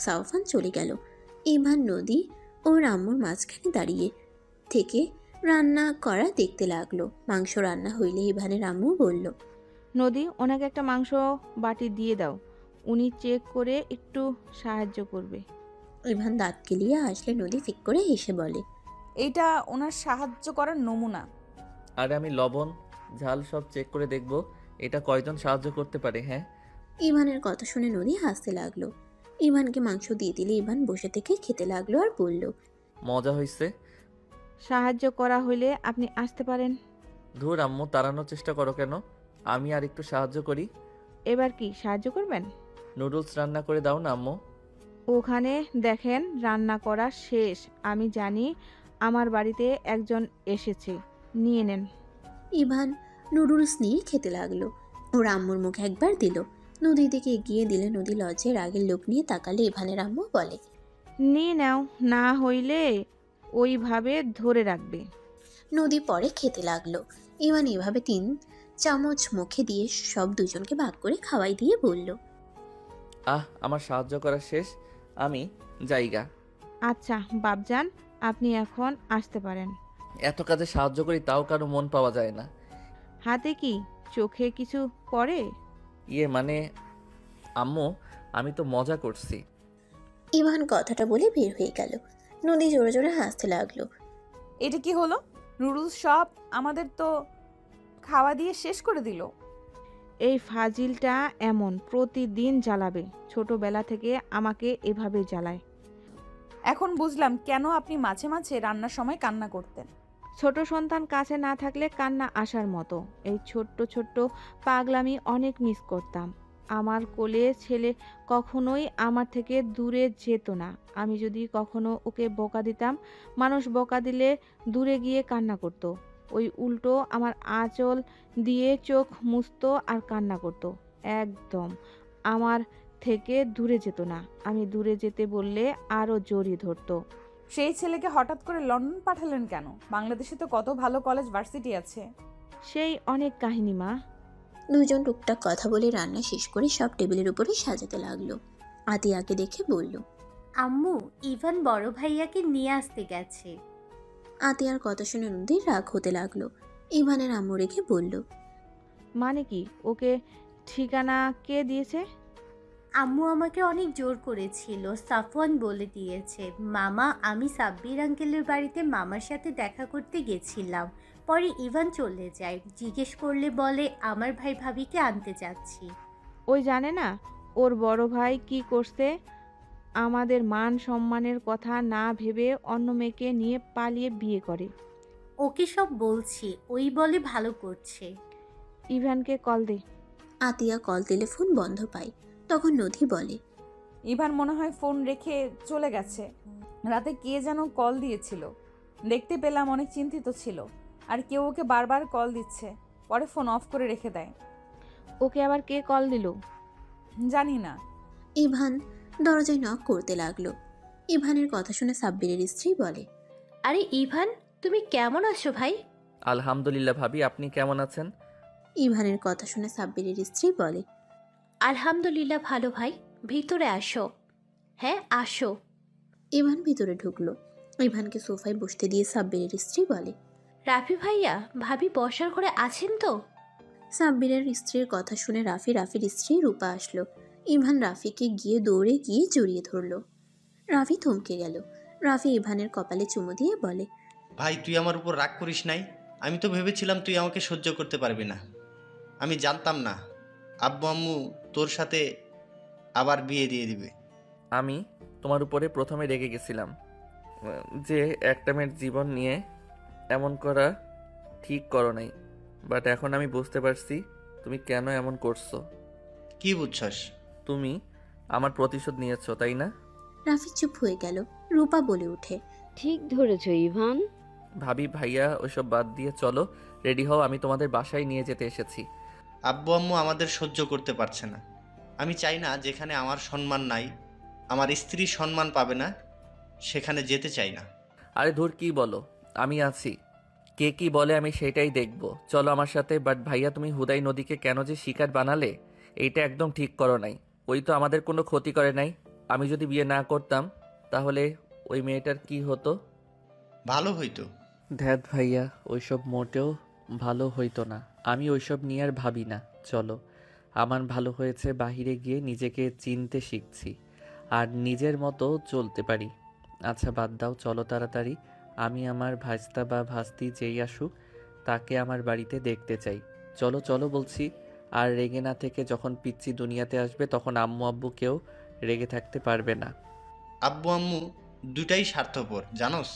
সাউফান চলে গেল। ইভান নদী ওর আম্মুর মাঝখানে দাঁড়িয়ে থেকে রান্না করা দেখতে লাগলো। মাংস রান্না হইলে ইভানের আম্মু বলল, নদী, ওনাকে একটা মাংস বাটি দিয়ে দাও, উনি চেক করে একটু সাহায্য করবে। ইভান দাঁত কেলিয়ে আসলে নদী ফিক করে হেসে বলে, এইটা ওনার সাহায্য করার নমুনা। আরে আমি লবণ ঝাল সব চেক করে দেখব এটা কয়জন সাহায্য করতে পারে। হ্যাঁ, ইভানের কথা শুনে নদী হাসতে লাগলো। ইভানকে মাংস দিয়ে দিলে ইভান বসে থেকে খেতে লাগলো আর বলল, মজা হয়েছে। সাহায্য করা হইলে আপনি আসতে পারেন। ধুর আম্মু, তাড়ানোর চেষ্টা করো কেন? আমি আর একটু সাহায্য করি। এবার কি সাহায্য করবেন? নুডলস রান্না করে দাও না আম্মু। ওখানে দেখেন রান্না করা শেষ, আমি জানি আমার বাড়িতে একজন এসেছে, নিয়ে নেন। ইভান নুডলস নিয়ে খেতে লাগলো। ওর আম্মুর মুখে একবার দিল। নদীর দিকে এগিয়ে দিলে নদী লজ্জায় রাগের লোক নিয়ে তাকালে ইভানের আম্মু বলে, নিয়ে নাও, না হইলে ওইভাবে ধরে রাখবে। নদী পরে খেতে লাগলো। ইভান এভাবে 3 চামচ মুখে দিয়ে সব দুজনকে ভাগ করে খাওয়াই দিয়ে বলল, আমার সাহায্য করা শেষ, আমি যাইগা। আচ্ছা বাপজান, আপনি এখন আসতে পারেন। এত কাজে সাহায্য করি তাও কারো মন পাওয়া যায় না। হাতে কি চোখে কিছু পড়ে? মানে আম্মু, আমি তো মজা করছি। ইভান কথাটা বলে বের হয়ে গেল। নদী জোরে জোরে হাসতে লাগলো। এটা কি হলো? নুডলস সব আমাদের তো খাওয়া দিয়ে শেষ করে দিল। এই ফাজিলটা এমন প্রতিদিন জ্বালাবে, ছোটবেলা থেকে আমাকে এভাবে জ্বালায়। এখন বুঝলাম কেন আপনি মাঝে মাঝে রান্নার সময় কান্না করতেন। ছোট সন্তান কাছে না থাকলে কান্না আসার মতো। এই ছোট্ট ছোট্ট পাগলামি অনেক মিস করতাম। আমার কোলে ছেলে কখনোই আমার থেকে দূরে যেত না। আমি যদি কখনো ওকে বকা দিতাম, মানুষ বকা দিলে দূরে গিয়ে কান্না করত। ওই উল্টো আমার আঁচল দিয়ে চোখ মুছতো আর কান্না করত। একদম আমার থেকে দূরে যেত না। আমি দূরে যেতে বললে আরও জড়িয়ে ধরতো। সেই ছেলেকে হঠাৎ করে লন্ডন পাঠালেন কেন? বাংলাদেশে তো কত ভালো কলেজ ভার্সিটি আছে। সেই অনেক কাহিনী মা। দুজন টুকটাক কথা বলে রান্না শেষ করে সব টেবিলের উপরে সাজাতে লাগলো। আতিয়াকে দেখে বলল। আম্মু, ইভান বড় ভাইয়াকে নিয়ে আসতে গেছে। আতিয়ার কথা শুনে নদীর রাগ হতে লাগলো। ইভানের আম্মু রেখে বলল। মানে কি? ওকে ঠিকানা কে দিয়েছে? আম্মু আমাকে অনেক জোর করেছিল, সাফওয়ান বলে দিয়েছে। মামা, আমি সাব্বির আঙ্কেলের বাড়িতে মামার সাথে দেখা করতে গেছিলাম। পরে ইভান চলে যায়, জিজ্ঞেস করলে বলে আমার ভাই ভাবিকে আনতে যাচ্ছি। ওই জানে না ওর বড় ভাই কি করছে? আমাদের মান সম্মানের কথা না ভেবে অন্য মেয়েকে নিয়ে পালিয়ে বিয়ে করে। ওকে সব বলছি, ওই বলে ভালো করছে। ইভানকে কল দে। আতিয়া কল দিলে ফোন বন্ধ পায়। তখন নদী বলে। ইভান মনে হয় ফোন রেখে চলে গেছে। রাতে কে যেন কল দিয়েছিল, দেখতে পেলাম অনেক চিন্তিত ছিল, আর কেউ ওকে বারবার কল দিচ্ছে, পরে ফোন অফ করে রেখে দেয়। ওকে আবার কে কল দিল? জানি না। ইভান দরজায় নক করতে লাগলো। ইভানের কথা শুনে সাব্বিরের স্ত্রী বলে। আরে ইভান, তুমি কেমন আছো ভাই? আলহামদুলিল্লাহ ভাবি, আপনি কেমন আছেন? ইভানের কথা শুনে সাব্বিরের স্ত্রী বলে। আলহামদুলিল্লাহ ভালো ভাই, ভিতরে আসো। হ্যাঁ আসো। ইভান ভিতরে ঢুকলো। ইভানকে সোফায় বসতে দিয়ে সাব্বিরের স্ত্রী বলে। রাফি ভাইয়া, ভাবি বসার ঘরে আছেন তো? সাব্বিরের স্ত্রীর কথা শুনে রাফির স্ত্রী রূপা আসলো। ইভান রাফিকে দৌড়ে গিয়ে জড়িয়ে ধরলো। রাফি থমকে গেল। রাফি ইভানের কপালে চুমু দিয়ে বলে। ভাই, তুই আমার উপর রাগ করিস নাই। আমি তো ভেবেছিলাম তুই আমাকে সহ্য করতে পারবি না। আমি জানতাম না আব্বু আম্মু তোর সাথে আবার বিয়ে দিয়ে দিবে। আমি তোমার উপরে প্রথমে রেগে গেছিলাম যে একটা মেয়ের জীবন নিয়ে এমন করা ঠিক করো নাই, বাট এখন আমি বুঝতে পারছি তুমি কেন এমন করছো। কি বুঝছস? তুমি আমার প্রতিশোধ নিয়েছো, তাই না? রাফি চুপ হয়ে গেল। রূপা বলে ওঠে। ঠিক ধরেছ ইভান। ভাবি ভাইয়া ওইসব বাদ দিয়ে চলো, রেডি হও, আমি তোমাদের বাসায় নিয়ে যেতে এসেছি। আব্বু আম্মু আমাদের সহ্য করতে পারছে না। আমি চাই না যেখানে আমার সম্মান নাই, আমার স্ত্রীর সম্মান পাবে না, সেখানে যেতে চাই না। আরে ধুর, কি বলো, আমি আছি, কে কি বলে আমি সেটাই দেখব। চলো আমার সাথে। বাট ভাইয়া, তুমি হুদাই নদীকে কেন যে শিকার বানালে, এইটা একদম ঠিক করো নাই। ওই তো আমাদের কোনো ক্ষতি করে নাই। আমি যদি বিয়ে না করতাম তাহলে ওই মেয়েটার কি হতো? ভালো হইতো। ধ্যাত ভাইয়া, ওইসব মোটেও ভালো হইতো না। আমি ওইসব নিয়ে আর ভাবি না। চলো, আমার ভালো হয়েছে বাহিরে গিয়ে নিজেকে চিনতে শিখছি আর নিজের মতো চলতে পারি। আচ্ছা বাদ দাও, চলো তাড়াতাড়ি। আমি আমার ভাস্তা বা ভাস্তি যেই আসুক তাকে আমার বাড়িতে দেখতে চাই। চলো চলো বলছি। আর রেগে না থেকে যখন পিচ্চি দুনিয়াতে আসবে তখন আম্মু আব্বু কেউ রেগে থাকতে পারবে না। আব্বু আম্মু দুইটাই স্বার্থপর জানোস।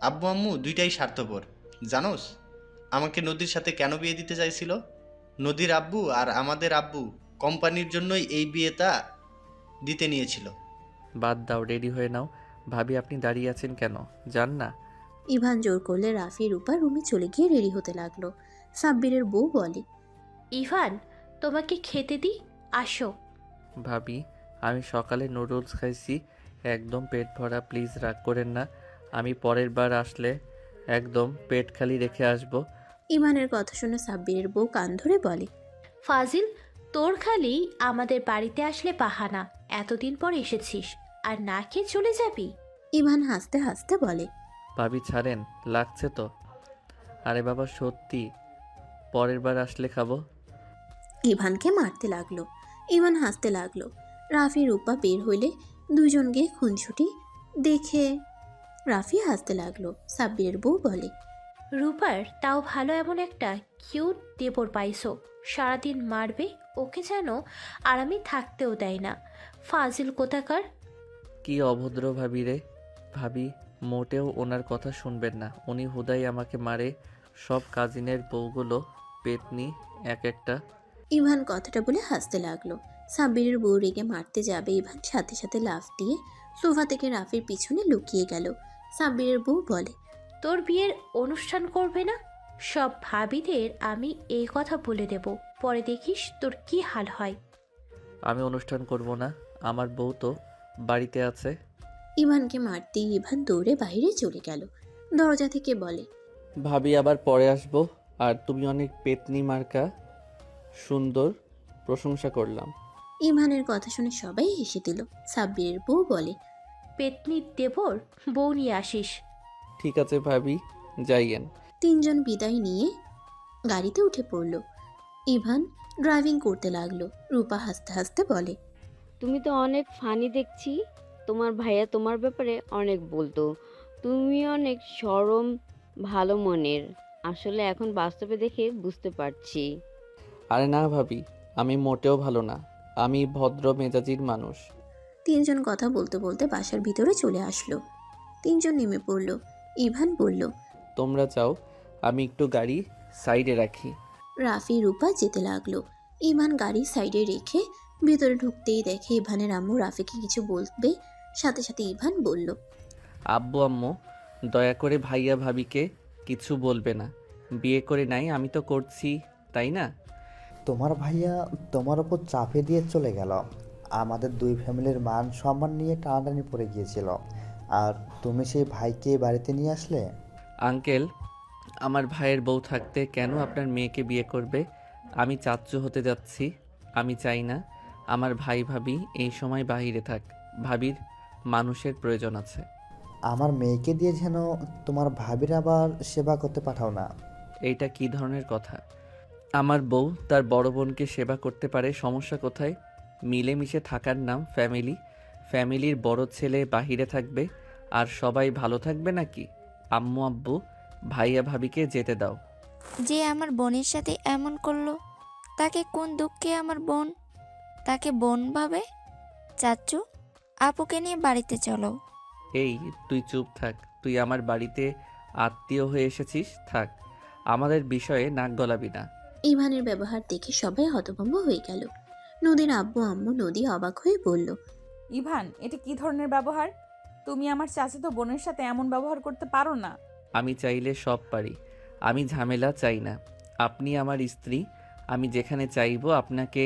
আব্বু আম্মু দুইটাই স্বার্থপর জানোস। আমাকে নদীর সাথে কেন বিয়ে দিতে চাইছিল? নদীর আব্বু আর আমাদের আব্বু কোম্পানির জন্যই এই বিয়েটা দিতে নিয়েছিল। বাদ দাও, রেডি হয়ে নাও। ভাবি আপনি দাঁড়িয়ে আছেন কেন, যান না। ইভান জোর করলে রাফি রূপা রুমে চলে গিয়ে রেডি হতে লাগলো। সাব্বিরের বউ বলে। ইভান, তোমাকে খেতে দিই, আসো। ভাবি, আমি সকালে নুডলস খাইছি, একদম পেট ভরা, প্লিজ রাগ করেন না। আমি পরের বার আসলে একদম পেট খালি রেখে আসব। ইভানের কথা শুনে সাব্বিরের বউ কান ধরে বলে। ফাজিল, তোর খালি আমাদের বাড়িতে আসলে বাহানা। এতদিন পর এসেছিস আর না খেয়ে চলে যাবি? ইভান হাসতে হাসতে বলে। ভাবি ছাড়েন, লাগছে তো। আরে বাবা সত্যি, পরের বার আসলে খাবো। ইভানকে মারতে লাগলো। ইভান হাসতে লাগলো। রাফি রূপা বের হইলে দুজনকে খুনছুটি দেখে রাফি হাসতে লাগলো। সাব্বিরের বউ বলে। রূপার তাও ভালো এমন একটা কিউট দেবর পাইছো, সারাদিন মারবে ওকে যেন আরামে থাকতেও দেয় না। ফাজিল কোথাকার। কি অভদ্র ভাবি রে। ভাবি মোটেও ওনার কথা শুনবেন না, উনি হুদাই আমাকে মারে। সব কাজিনের বউগুলো পেতনি এক একটা। ইভান কথাটা বলে হাসতে লাগলো। সাব্বিরের বউ রেগে মারতে যাবে, ইভান সাথে সাথে লাফ দিয়ে সোফা থেকে রাফির পিছনে লুকিয়ে গেল। সাব্বিরের বউ বলে। তোর বিয়ের অনুষ্ঠান করবে না? সব ভাবিদের আমি এই কথা বলে দেব, পরে দেখিস তোর কি হাল হয়। আমি অনুষ্ঠান করব না, আমার বউ তো বাড়িতে আছে। ইভানকে মারতেই ইভান দৌড়ে বাইরে চলে গেল। দরজা থেকে বলে। ভাবি আবার পরে আসবো। আর তুমি অনেক পেতনি মার্কা, সুন্দর, প্রশংসা করলাম। ইভানের কথা শুনে সবাই হেসে দিল। সাব্বিরের বউ বলে, পেতনির দেবর বউ নিয়ে আসিস। ঠিক আছে ভাবি, যাইয়েন। তিনজন বিদায় নিয়ে গাড়িতে উঠে পড়ল। ইভান ড্রাইভিং করতে লাগলো। রূপা হাসতে হাসতে বলে, তুমি তো অনেক ফানি দেখছি। তোমার ভাইয়া তোমার ব্যাপারে অনেক বলতো, তুমি অনেক সরম, ভালো মনের। আসলে এখন বাস্তবে দেখে বুঝতে পারছি। আরে না ভাবি, আমি মোটেও ভালো না। আমি ভদ্র মেজাজির মানুষ। তিনজন কথা বলতে বলতে বাসার ভিতরে চলে আসলো। তিনজন নেমে পড়ল। ইভান বলল, তোমরা যাও, আমি একটু গাড়ি সাইডে রাখি। রাফি রূপা যেতে লাগলো। ইভান গাড়ি সাইডে রেখে ভিতরে ঢুকতেই দেখে ইভানের আম্মু রাফিকে কিছু বলবে। সাথে সাথে ইভান বলল, আব্বু আম্মু, দয়া করে ভাইয়া ভাবিকে কিছু বলবে না। বিয়ে করে নাই, আমি তো করছি, তাই না? তোমার ভাইয়া তোমার ওপর চাপে দিয়ে চলে গেল। আমাদের দুই ফ্যামিলির মান সম্মান নিয়ে টানাটানি পড়ে গিয়েছিল, আর তুমি সেই ভাইকে বাড়িতে নিয়ে আসলে। আঙ্কেল, আমার ভাইয়ের বউ থাকতে কেন আপনার মেয়েকে বিয়ে করবে? আমি চাচ্চু হতে যাচ্ছি। আমি চাই না আমার ভাই ভাবি এই সময় বাহিরে থাক। ভাবির মানুষের প্রয়োজন আছে। আমার মেয়েকে দিয়ে যেন তোমার ভাবির আবার সেবা করতে পাঠাও না। এইটা কি ধরনের কথা? আমার বউ তার বড় বোনকে সেবা করতে পারে, সমস্যা কোথায়? মিলেমিশে থাকার নাম ফ্যামিলি। ফ্যামিলির বড় ছেলে বাহিরে থাকবে আর সবাই ভালো থাকবে নাকি? আম্মু আব্বু, ভাইয়া ভাবিকে যেতে দাও। যে আমার বোনের সাথে এমন করলো, তাকে কোন দুঃখে আমার বোন তাকে বোন ভাবে? চাচ্চু, আপুকে নিয়ে বাড়িতে চলো। এই তুই চুপ থাক। তুই আমার বাড়িতে আত্মীয় হয়ে এসেছিস, থাক। আমাদের বিষয়ে নাক গলাবি না। ইভানের ব্যবহার দেখে সবাই হতভম্ব হয়ে গেল। নদীর আব্বু আম্মু নদী অবাক হয়ে বলল, ইভান, এটা কি ধরনের ব্যবহার? তুমি আমার চাচাতো বোনের সাথে এমন ব্যবহার করতে পারো না। আমি চাইলে সব পারি। আমি ঝামেলা চাই না। আপনি আমার স্ত্রী। আমি যেখানে চাইবো আপনাকে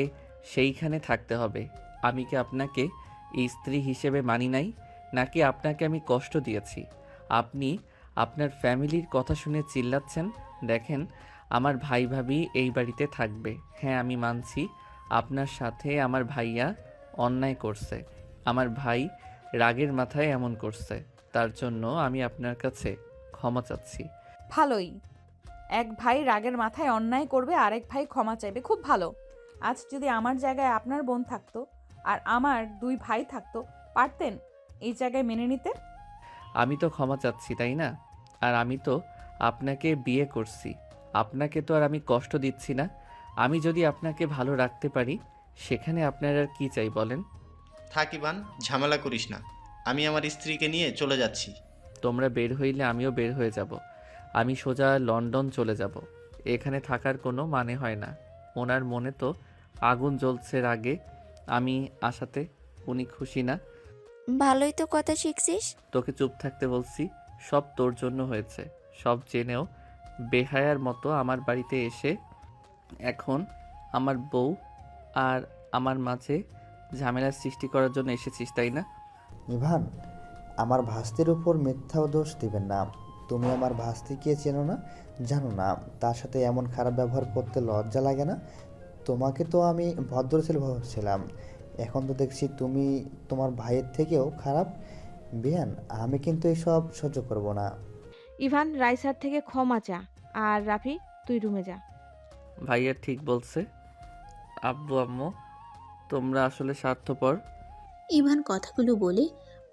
সেইখানে থাকতে হবে। আমি কি আপনাকে স্ত্রী হিসেবে মানি নাই? নাকি আপনাকে আমি কষ্ট দিয়েছি? আপনি আপনার ফ্যামিলির কথা শুনে চিল্লাচ্ছেন। দেখেন, আমার ভাই ভাবি এই বাড়িতে থাকবে। হ্যাঁ, আমি মানছি আপনার সাথে আমার ভাইয়া অন্যায় করছে। আমার ভাই রাগের মাথায় এমন করছে, তার জন্য আমি আপনার কাছে ক্ষমা চাচ্ছি। ভালোই, এক ভাই রাগের মাথায় অন্যায় করবে, আরেক ভাই ক্ষমা চাইবে, খুব ভালো। আজ যদি আমার জায়গায় আপনার বোন থাকতো আর আমার দুই ভাই থাকতো, পারতেন এই জায়গায় মেনে নিতে? আমি তো ক্ষমা চাচ্ছি, তাই না? আর আমি তো আপনাকে বিয়ে করছি। আপনাকে তো আর আমি কষ্ট দিচ্ছি না। আমি যদি আপনাকে ভালো রাখতে পারি, সেখানে আপনার আর কি চাই বলেন? থাক ইভান, ঝামেলা করিস না। আমি আমার স্ত্রীকে নিয়ে চলে যাচ্ছি। তোমরা বের হইলে আমিও বের হয়ে যাব। আমি সোজা লন্ডন চলে যাব। এখানে থাকার কোনো মানে হয় না। ওনার মনে তো আগুন জ্বলছে রাগে আমি আসাতে। উনি খুশি না। ভালোই তো কথা শিখছিস। তোকে চুপ থাকতে বলছি। সব তোর জন্য হয়েছে। সব জেনেও বেহায়ার মতো আমার বাড়িতে এসে এখন আমার বউ আর আমার মাঝে ঝামেলার সৃষ্টি করার জন্য এসেছিস, তাই না? ইভান, আমার ভাস্তির উপর মিথ্যাও দোষ দিবেন না। তুমি আমার ভাস্তিকে চেনো না, জানো না। তার সাথে এমন খারাপ ব্যবহার করতে লজ্জা লাগে না? তোমাকে তো আমি ভদ্র ছেলে ভাবছিলাম, এখন তো দেখছি তুমি তোমার ভাইয়ের থেকেও খারাপ। বিয়ান, আমি কিন্তু এসব সহ্য করব না। ইভান, রাইসার থেকে ক্ষমা চা। আর রাফি, তুই রুমে যা। ভাইয়া ঠিক বলছে। আব্বু আম্মু, তোমরা আসলে স্বার্থপর। ইভান কথাগুলো বলে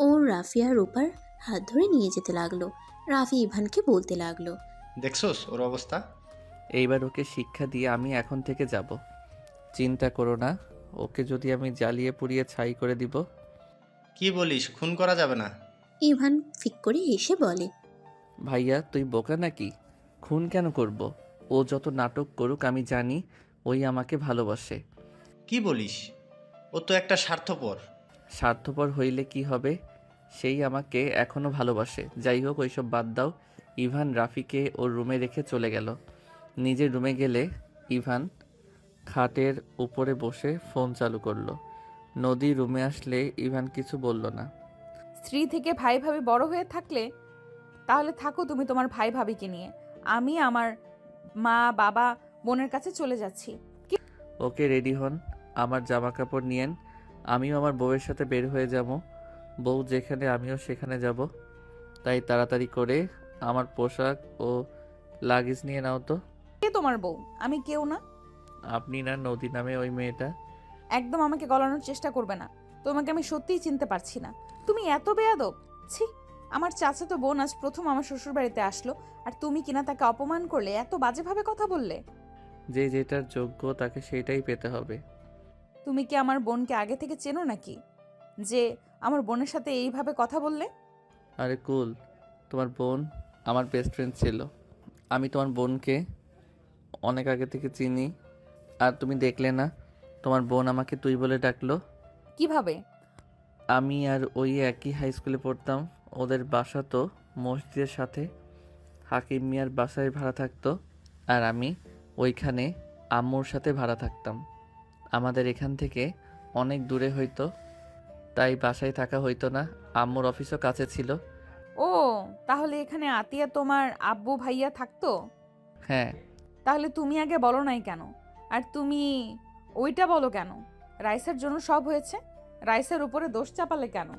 ওর রাফি আর রূপার হাত ধরে নিয়ে যেতে লাগলো। রাফি ইভানকে বলতে লাগলো, দেখছোস ওর অবস্থা? এইবার ওকে শিক্ষা দিয়ে আমি এখন থেকে যাব। চিন্তা করো না, ওকে যদি আমি জ্বালিয়ে পুড়িয়ে ছাই করে দিব। কি বলিস, খুন করা যাবে না? ইভান ফিক করে হেসে বলে, ভাইয়া তুই বোকা নাকি? খুন কেন করব? ও যত নাটক করুক, আমি জানি ওই আমাকে ভালোবাসে। কি বলিস? ও তো একটা স্বার্থপর। স্বার্থপর হইলে কি হবে? সেই আমাকে এখনো ভালোবাসে। যাই হোক, ওইসব বাদ দাও। ইভান রাফিকে ওর রুমে রেখে চলে গেল। নিজের রুমে গেলে ইভান খাটের উপরে বসে ফোন চালু করলো। নদী রুমে আসলে ইভান কিছু বলল না। স্ত্রী থেকে ভাই ভাবি বড় হয়ে থাকলে তাহলে থাকো তুমি তোমার ভাই ভাবিকে নিয়ে। আমি আমার মা বাবা বোনের কাছে চলে যাচ্ছি। ওকে, রেডি হন, আমার জামা কাপড় নিয়েন, আমিও আমার বউয়ের সাথে বের হয়ে যাব। বউ যেখানে আমিও সেখানে যাব, তাই তাড়াতাড়ি করে আমার পোশাক ও লাগেজ নিয়ে নাও তো। কে তোমার বউ? আমি কেউ না। আপনি না নদী নামে ওই মেয়েটা? একদম আমাকে গলানোর চেষ্টা করবে না। তোমাকে আমি সত্যিই চিনতে পারছি না। তুমি এত বেয়াদব! ছি! আমার চাচাতো বোন আজ প্রথম আমার শ্বশুর বাড়িতে আসলো, আর তুমি কিনা তাকে অপমান করলে, এত বাজেভাবে কথা বললে। যে যেটার যোগ্য তাকে সেইটাই পেতে হবে। তুমি কি আমার বোনকে আগে থেকে চেনো নাকি, যে আমার বোনের সাথে এইভাবে কথা বললে? আরে কুল, তোমার বোন আমার বেস্ট ফ্রেন্ড ছিল। আমি তোমার বোনকে অনেক আগে থেকে চিনি। আর তুমি দেখলে না তোমার বোন আমাকে তুই বলে ডাকলো। কিভাবে? আমি আর ওই একই হাই স্কুলে পড়তাম। ওদের বাসা তো মসজিদের সাথে। হাকিম মিয়ার বাসায় ভাড়া থাকতো, আর আমি ওইখানে আম্মুর সাথে ভাড়া থাকতাম। আমাদের এখান থেকে অনেক দূরে হইতো, তাই বাসায় থাকা হইতো না। আম্মুর অফিসও কাছে ছিল। ও, তাহলে এখানে আতিয়া তোমার আব্বু ভাইয়া থাকতো? হ্যাঁ। তাহলে তুমি আগে বলো নাই কেন? আর তুমি ওইটা বলো কেন? রাইসার জন্য সব হয়েছে, রাইসার উপরে দোষ চাপালে কেন?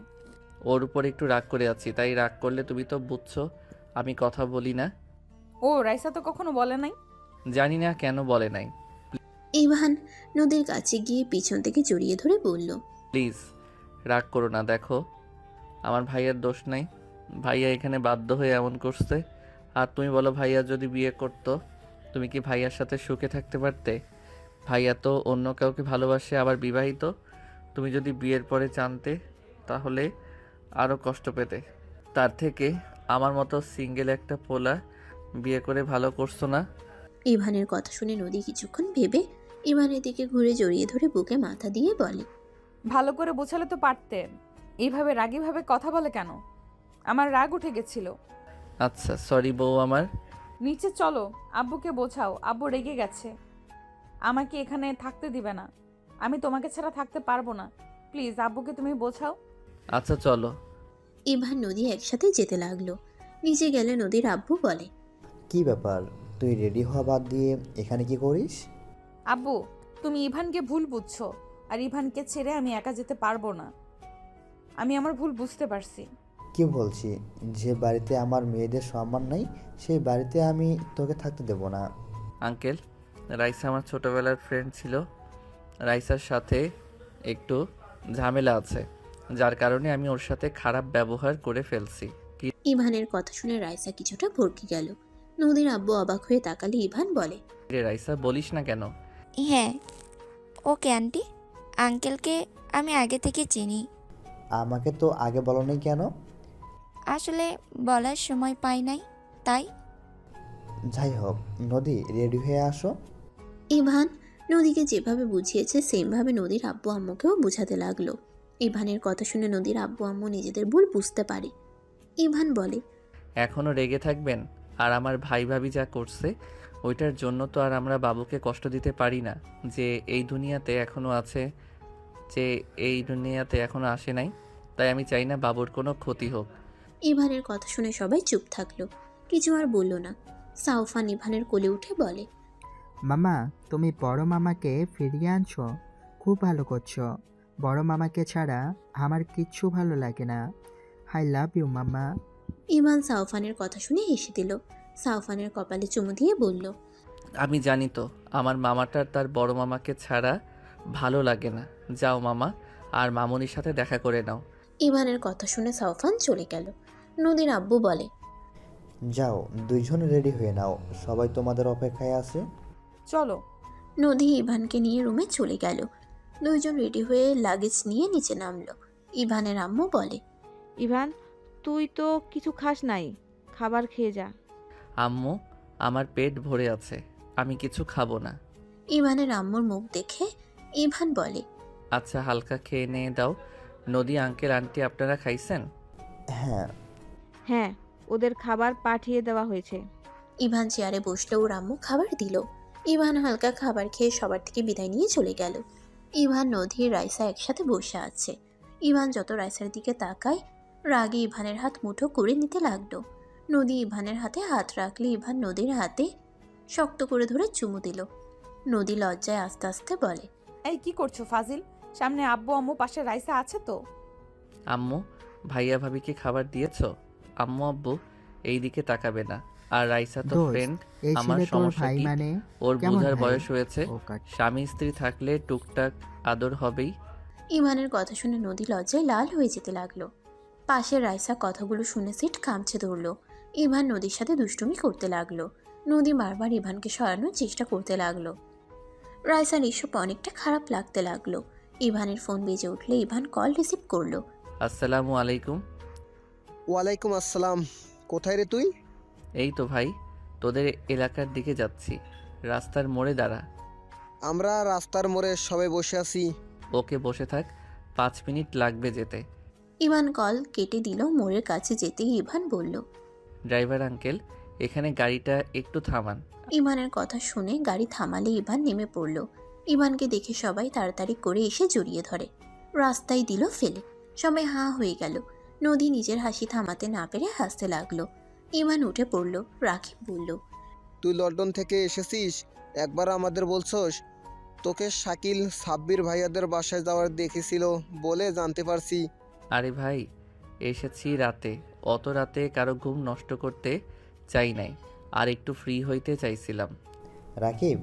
ওর উপর একটু রাগ করে আছি, তাই রাগ করলে তুমি তো বুঝছো আমি কথা বলি না। ও, রাইসা তো কখনো বলে নাই। জানি না কেন বলে নাই। ইভান নদীর কাছে গিয়ে পিছন থেকে জড়িয়ে ধরে বলল, প্লিজ রাগ করো না। দেখো, আমার ভাইয়ার দোষ নাই। ভাইয়া এখানে বাধ্য হয়ে এমন করছে। আর তুমি বলো, ভাইয়া যদি বিয়ে করতো, তুমি কি ভাইয়ার সাথে সুখে থাকতে পারতে? ভাইয়া তো অন্য কাউকে ভালোবাসে, আবার বিবাহিত। তুমি যদি বিয়ের পরে জানতে, তাহলে আরও কষ্ট পেতে। তার থেকে আমার মতো সিঙ্গেল একটা পোলা বিয়ে করে ভালো করছো না? ইভানের কথা শুনে নদী কিছুক্ষণ ভেবে ইভানের দিকে ঘুরে জড়িয়ে ধরে বুকে মাথা দিয়ে বলে, ভালো করে বোঝালে তো পারতে। এইভাবে রাগীভাবে কথা বলে কেন? আমার রাগ উঠে গেছিল। আচ্ছা সরি বউ আমার। নিচে চলো, আব্বুকে বোঝাও। আব্বু রেগে গেছে, আমাকে এখানে থাকতে দিবে না। আমি তোমাকে ছাড়া থাকতে পারবো না। প্লিজ আব্বুকে তুমি বোঝাও। আচ্ছা চলো। ইভান নদী একসাথে যেতে লাগলো। নিচে গেলে নদীর আব্বু বলে, কি ব্যাপার, তুই রেডি হওয়া বাদ দিয়ে এখানে কি করিস? আব্বু, তুমি ইভানকে ভুল বুঝছো, আর ইভানকে ছেড়ে আমি একা যেতে পারবো না। আমি আমার ভুল বুঝতে পারছি। কি বলছি? যে বাড়িতে আমার মেয়েদের সম্মান নাই, সেই বাড়িতে আমি তোকে থাকতে দেব না। আঙ্কেল, রাইসা আমার ছোটবেলার ফ্রেন্ড ছিল। রাইসার সাথে একটু ঝামেলা আছে, যার কারণে আমি ওর সাথে খারাপ ব্যবহার করে ফেলছি। ইভানের কথা শুনে রাইসা কিছুটা ভরকে গেল। নদীর আব্বু অবাক হয়ে তাকালে ইভান বলে, রে রাইসা, বলিস না কেন? হ্যাঁ, ওকে আন্টি, আঙ্কেলকে আমি আগে থেকে চিনি। আমাকে তো আগে বলোনি কেন? আসলে বলার সময় পাই নাই, তাই। যাই হোক, নদী রেডি হয়ে আসো। ইভান নদীকে যেভাবে বুঝিয়েছে সেমভাবে নদীর আব্বু আম্মুকেও বুঝাতে লাগলো। ইভানের কথা শুনে নদীর আব্বু আম্মু নিজেদের ভুল বুঝতে পারে। ইভান বলে, এখনও রেগে থাকবেন? আর আমার ভাই ভাবি যা করছে, ওইটার জন্য তো আর আমরা বাবুকে কষ্ট দিতে পারি না। যে এই দুনিয়াতে এখনও আছে, যে এই দুনিয়াতে এখনও আসে নাই, তাই আমি চাই না বাবুর কোনো ক্ষতি হোক। ইভানের কথা শুনে সবাই চুপ থাকলো, কিছু আর বলল না। সাউফান ইভানের কোলে উঠে বলে, মামা, তুমি বড় মামাকে ফিরিয়ে আনছো, খুব ভালো করছো। বড় মামাকে ছাড়া আমার কিচ্ছু ভালো লাগে না। আই লাভ ইউ মামা। ইভান সাউফানের কথা শুনে হেসে দিল। সাউফানের কপালে চুমু দিয়ে বলল, আমি জানি তো আমার মামাটার তার বড় মামাকে ছাড়া ভালো লাগে না। যাও মামা, আর মামুনির সাথে দেখা করে নাও। ইভানের কথা শুনে সাউফান চলে গেল। নদীর আব্বু বলে, যাও, দুইজন রেডি হয়ে নাও, সবাই তোমাদের অপেক্ষায় আছে। চলো। নদী ইভানকে নিয়ে রুমে চলে গেল। দুইজন রেডি হয়ে লাগেজ নিয়ে নিচে নামলো। ইভানের আম্মু বলে, ইভান, তুই তো কিছু খাস নাই, খাবার খেয়ে যা। আম্মু, আমার পেট ভরে আছে, আমি কিছু খাবো না। ইভানের আম্মুর মুখ দেখে ইভান বলে, আচ্ছা হালকা খেয়ে নিয়ে দাও। নদী আঙ্কেল আন্টি আপনারা খাইছেন? হ্যাঁ। হ্যাঁ, ওদের খাবার পাঠিয়ে দেওয়া হয়েছে। ইভান চেয়ারে বসলো, ওর আম্মু খাবার দিল। ইভান হালকা খাবার খেয়ে সবার থেকে বিদায় নিয়ে চলে গেল। ইভান, নদী, রাইসা একসাথে বসে আছে। ইভান যত রাইসার দিকে তাকায়, রাগে ইভানের হাত মুঠো করে নিতে লাগলো। নদী ইভানের হাতে হাত রাখলে ইভান নদীর হাতে শক্ত করে ধরে চুমু দিল। নদী লজ্জায় আস্তে আস্তে বলে, এই কি করছো ফাজিল? সামনে আব্বু আম্মু, পাশে রাইসা আছে তো? আম্মু, ভাইয়া ভাবিকে খাবার দিয়েছো? আম্মু আব্বু এই দিকে তাকাবে না। আর রাইসা তো দোস্ত, ফ্রেন্ড, এই আমার ছেলে তোর সমস্যা ভাই কি? মানে? ওর কেমন বোঝার ভাই? বয়স হয়েছে। ও কাট। স্বামী স্ত্রী থাকলে টুকটাক আদর হবেই। ইভানের কথা শুনে নদী লজ্জায় লাল হয়ে যেতে লাগলো। পাশের রাইসা কথাগুলো শুনে সিট কামছে ধরলো। ইভান নদীর সাথে দুষ্টুমি করতে লাগলো। নদী বারবার ইভানকে সরানোর চেষ্টা করতে লাগলো। রাইসার এসব অনেকটা খারাপ লাগতে লাগলো। ইভানের ফোন বেজে উঠলে ইভান কল রিসিভ করলো। আসসালামু আলাইকুম। ওয়ালাইকুম আসসালাম। কোথায় রে তুই? এই তো ভাই, তোদের এলাকার দিকে যাচ্ছি। রাস্তার মোড়ে দাঁড়া। আমরা রাস্তার মোড়ে সবাই বসে আছি। ওকে, বসে থাক, 5 মিনিট লাগবে যেতে। ইভান কল কেটে দিল। মোড়ের কাছে যেতেই ইভান বলল, ড্রাইভার আঙ্কেল, এখানে গাড়িটা একটু থামান। ইভানের কথা শুনে গাড়ি থামালে ইভান নেমে পড়ল। ইভানকে দেখে সবাই তাড়াতাড়ি করে এসে জড়িয়ে ধরে। রাস্তায় দিল ফেলে। সবাই হাঁ হয়ে গেল। নদী নিজের হাসি থামাতে না পেরে হাসতে লাগলো। ইভান উঠে পড়ল। রাকিব বলল, তুই লন্ডন থেকে এসেছিস, একবার আমাদের বলছস? তোকে শাকিল সাব্বির ভাইয়াদের বাসায় যাওয়ার দেখেছিল বলে জানতে পারছি। আরে ভাই, এসেছি রাতে। অত রাতে কারো ঘুম নষ্ট করতে চাই নাই, আর একটু ফ্রি হইতে চাইছিলাম। রাকিব,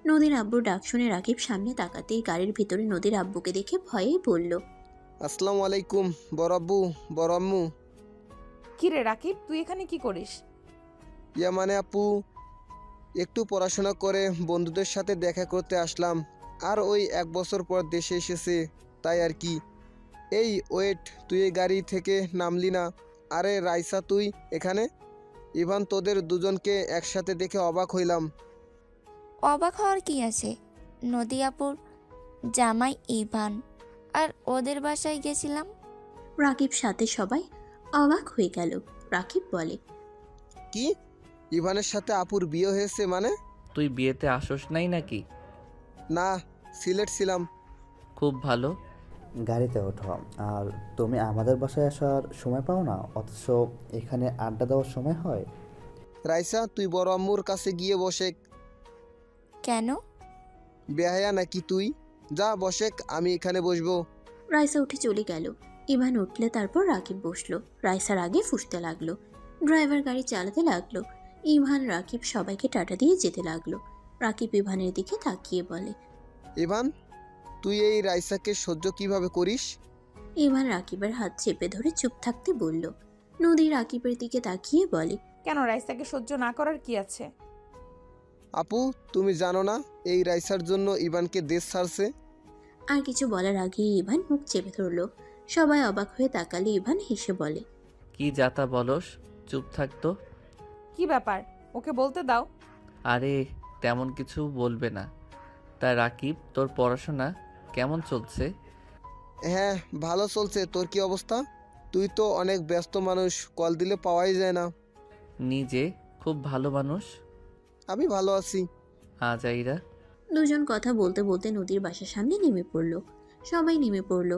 নদীর আব্বুর ডাক শুনে রাকিব সামনে তাকাতেই গাড়ির ভিতরে নদীর আব্বুকে দেখে ভয়েই বলল, আসসালামু আলাইকুম বড় আব্বু, বড় আম্মু। কি রে রাকিব, তুই এখানে কি করিস? ইয়া মানে আপু, একটু পড়াশোনা করে বন্ধুদের সাথে দেখা করতে আসলাম। আর ওই 1 বছর পর দেশে এসেছে, তাই আর কি। এই ওয়েট, তুই এই গাড়ি থেকে নামলি না? আরে রাইসা, তুই এখানে? ইভান, তোদের দুজনকে একসাথে দেখে অবাক হইলাম। অবাক হওয়ার কি আছে? নদী আপুর জামাই ইভান, আর ওদের বাসায় গেছিলাম। রাকিব সাথে সবাই অবাক হয়ে গেল। রাকিব বলে, কি? ইভানের সাথে আপুর বিয়ে হয়েছে মানে? তুই বিয়েতে আসোস নাই নাকি? না, সিলেট ছিলাম। খুব ভালো। গাড়িতে ওঠো। আর তুমি আমাদের বাসায় আসার সময় পাও না, অথচ এখানে আড্ডা দেওয়ার সময় হয়। রাইসা, তুই বড় আম্মুর কাছে গিয়ে বসে। কেন? বেহায়া নাকি তুই? যা বসেক, আমি এখানে বসবো। রাইসা উঠে চলে গেল। ইভান উঠলে তারপর রাকিব বসলো। রাইসার আগে ফুঁসতে লাগলো। ড্রাইভার গাড়ি চালাতে লাগলো। ইভান রাকিব সবাইকে টাটা দিয়ে যেতে লাগলো। রাকিব ইভানের দিকে তাকিয়ে বলে, ইভান, তুই এই রাইসাকে সহ্য কিভাবে করিস? ইভান রাকিবের হাত চেপে ধরে চুপ থাকতে বলল। নদী রাকিবের দিকে তাকিয়ে বলে, কেন, রাইসাকে সহ্য না করার কি আছে? আপু, তুমি জানো না এই রাইসার জন্য ইভানকে দেশ ছাড়ছে? আর কিছু বলার আগে ইভান মুখ চেপে ধরল। সবাই অবাক হয়ে তাকালে ইভান হেসে বলে, কি যাতা বলস, চুপ থাকতো। কি ব্যাপার, ওকে বলতে দাও। আরে তেমন কিছু বলবে না। তা রাকিব, তোর পড়াশোনা কেমন চলছে? হ্যাঁ, ভালো চলছে। তোর কি অবস্থা? তুই তো অনেক ব্যস্ত মানুষ, কল দিলে পাওয়াই যায় না। নিজে খুব ভালো মানুষ। আমি ভালো আছি। আজাইরা। দুজন কথা বলতে বলতে নদীর বাসার সামনে নেমে পড়ল। সবাই নেমে পড়ল।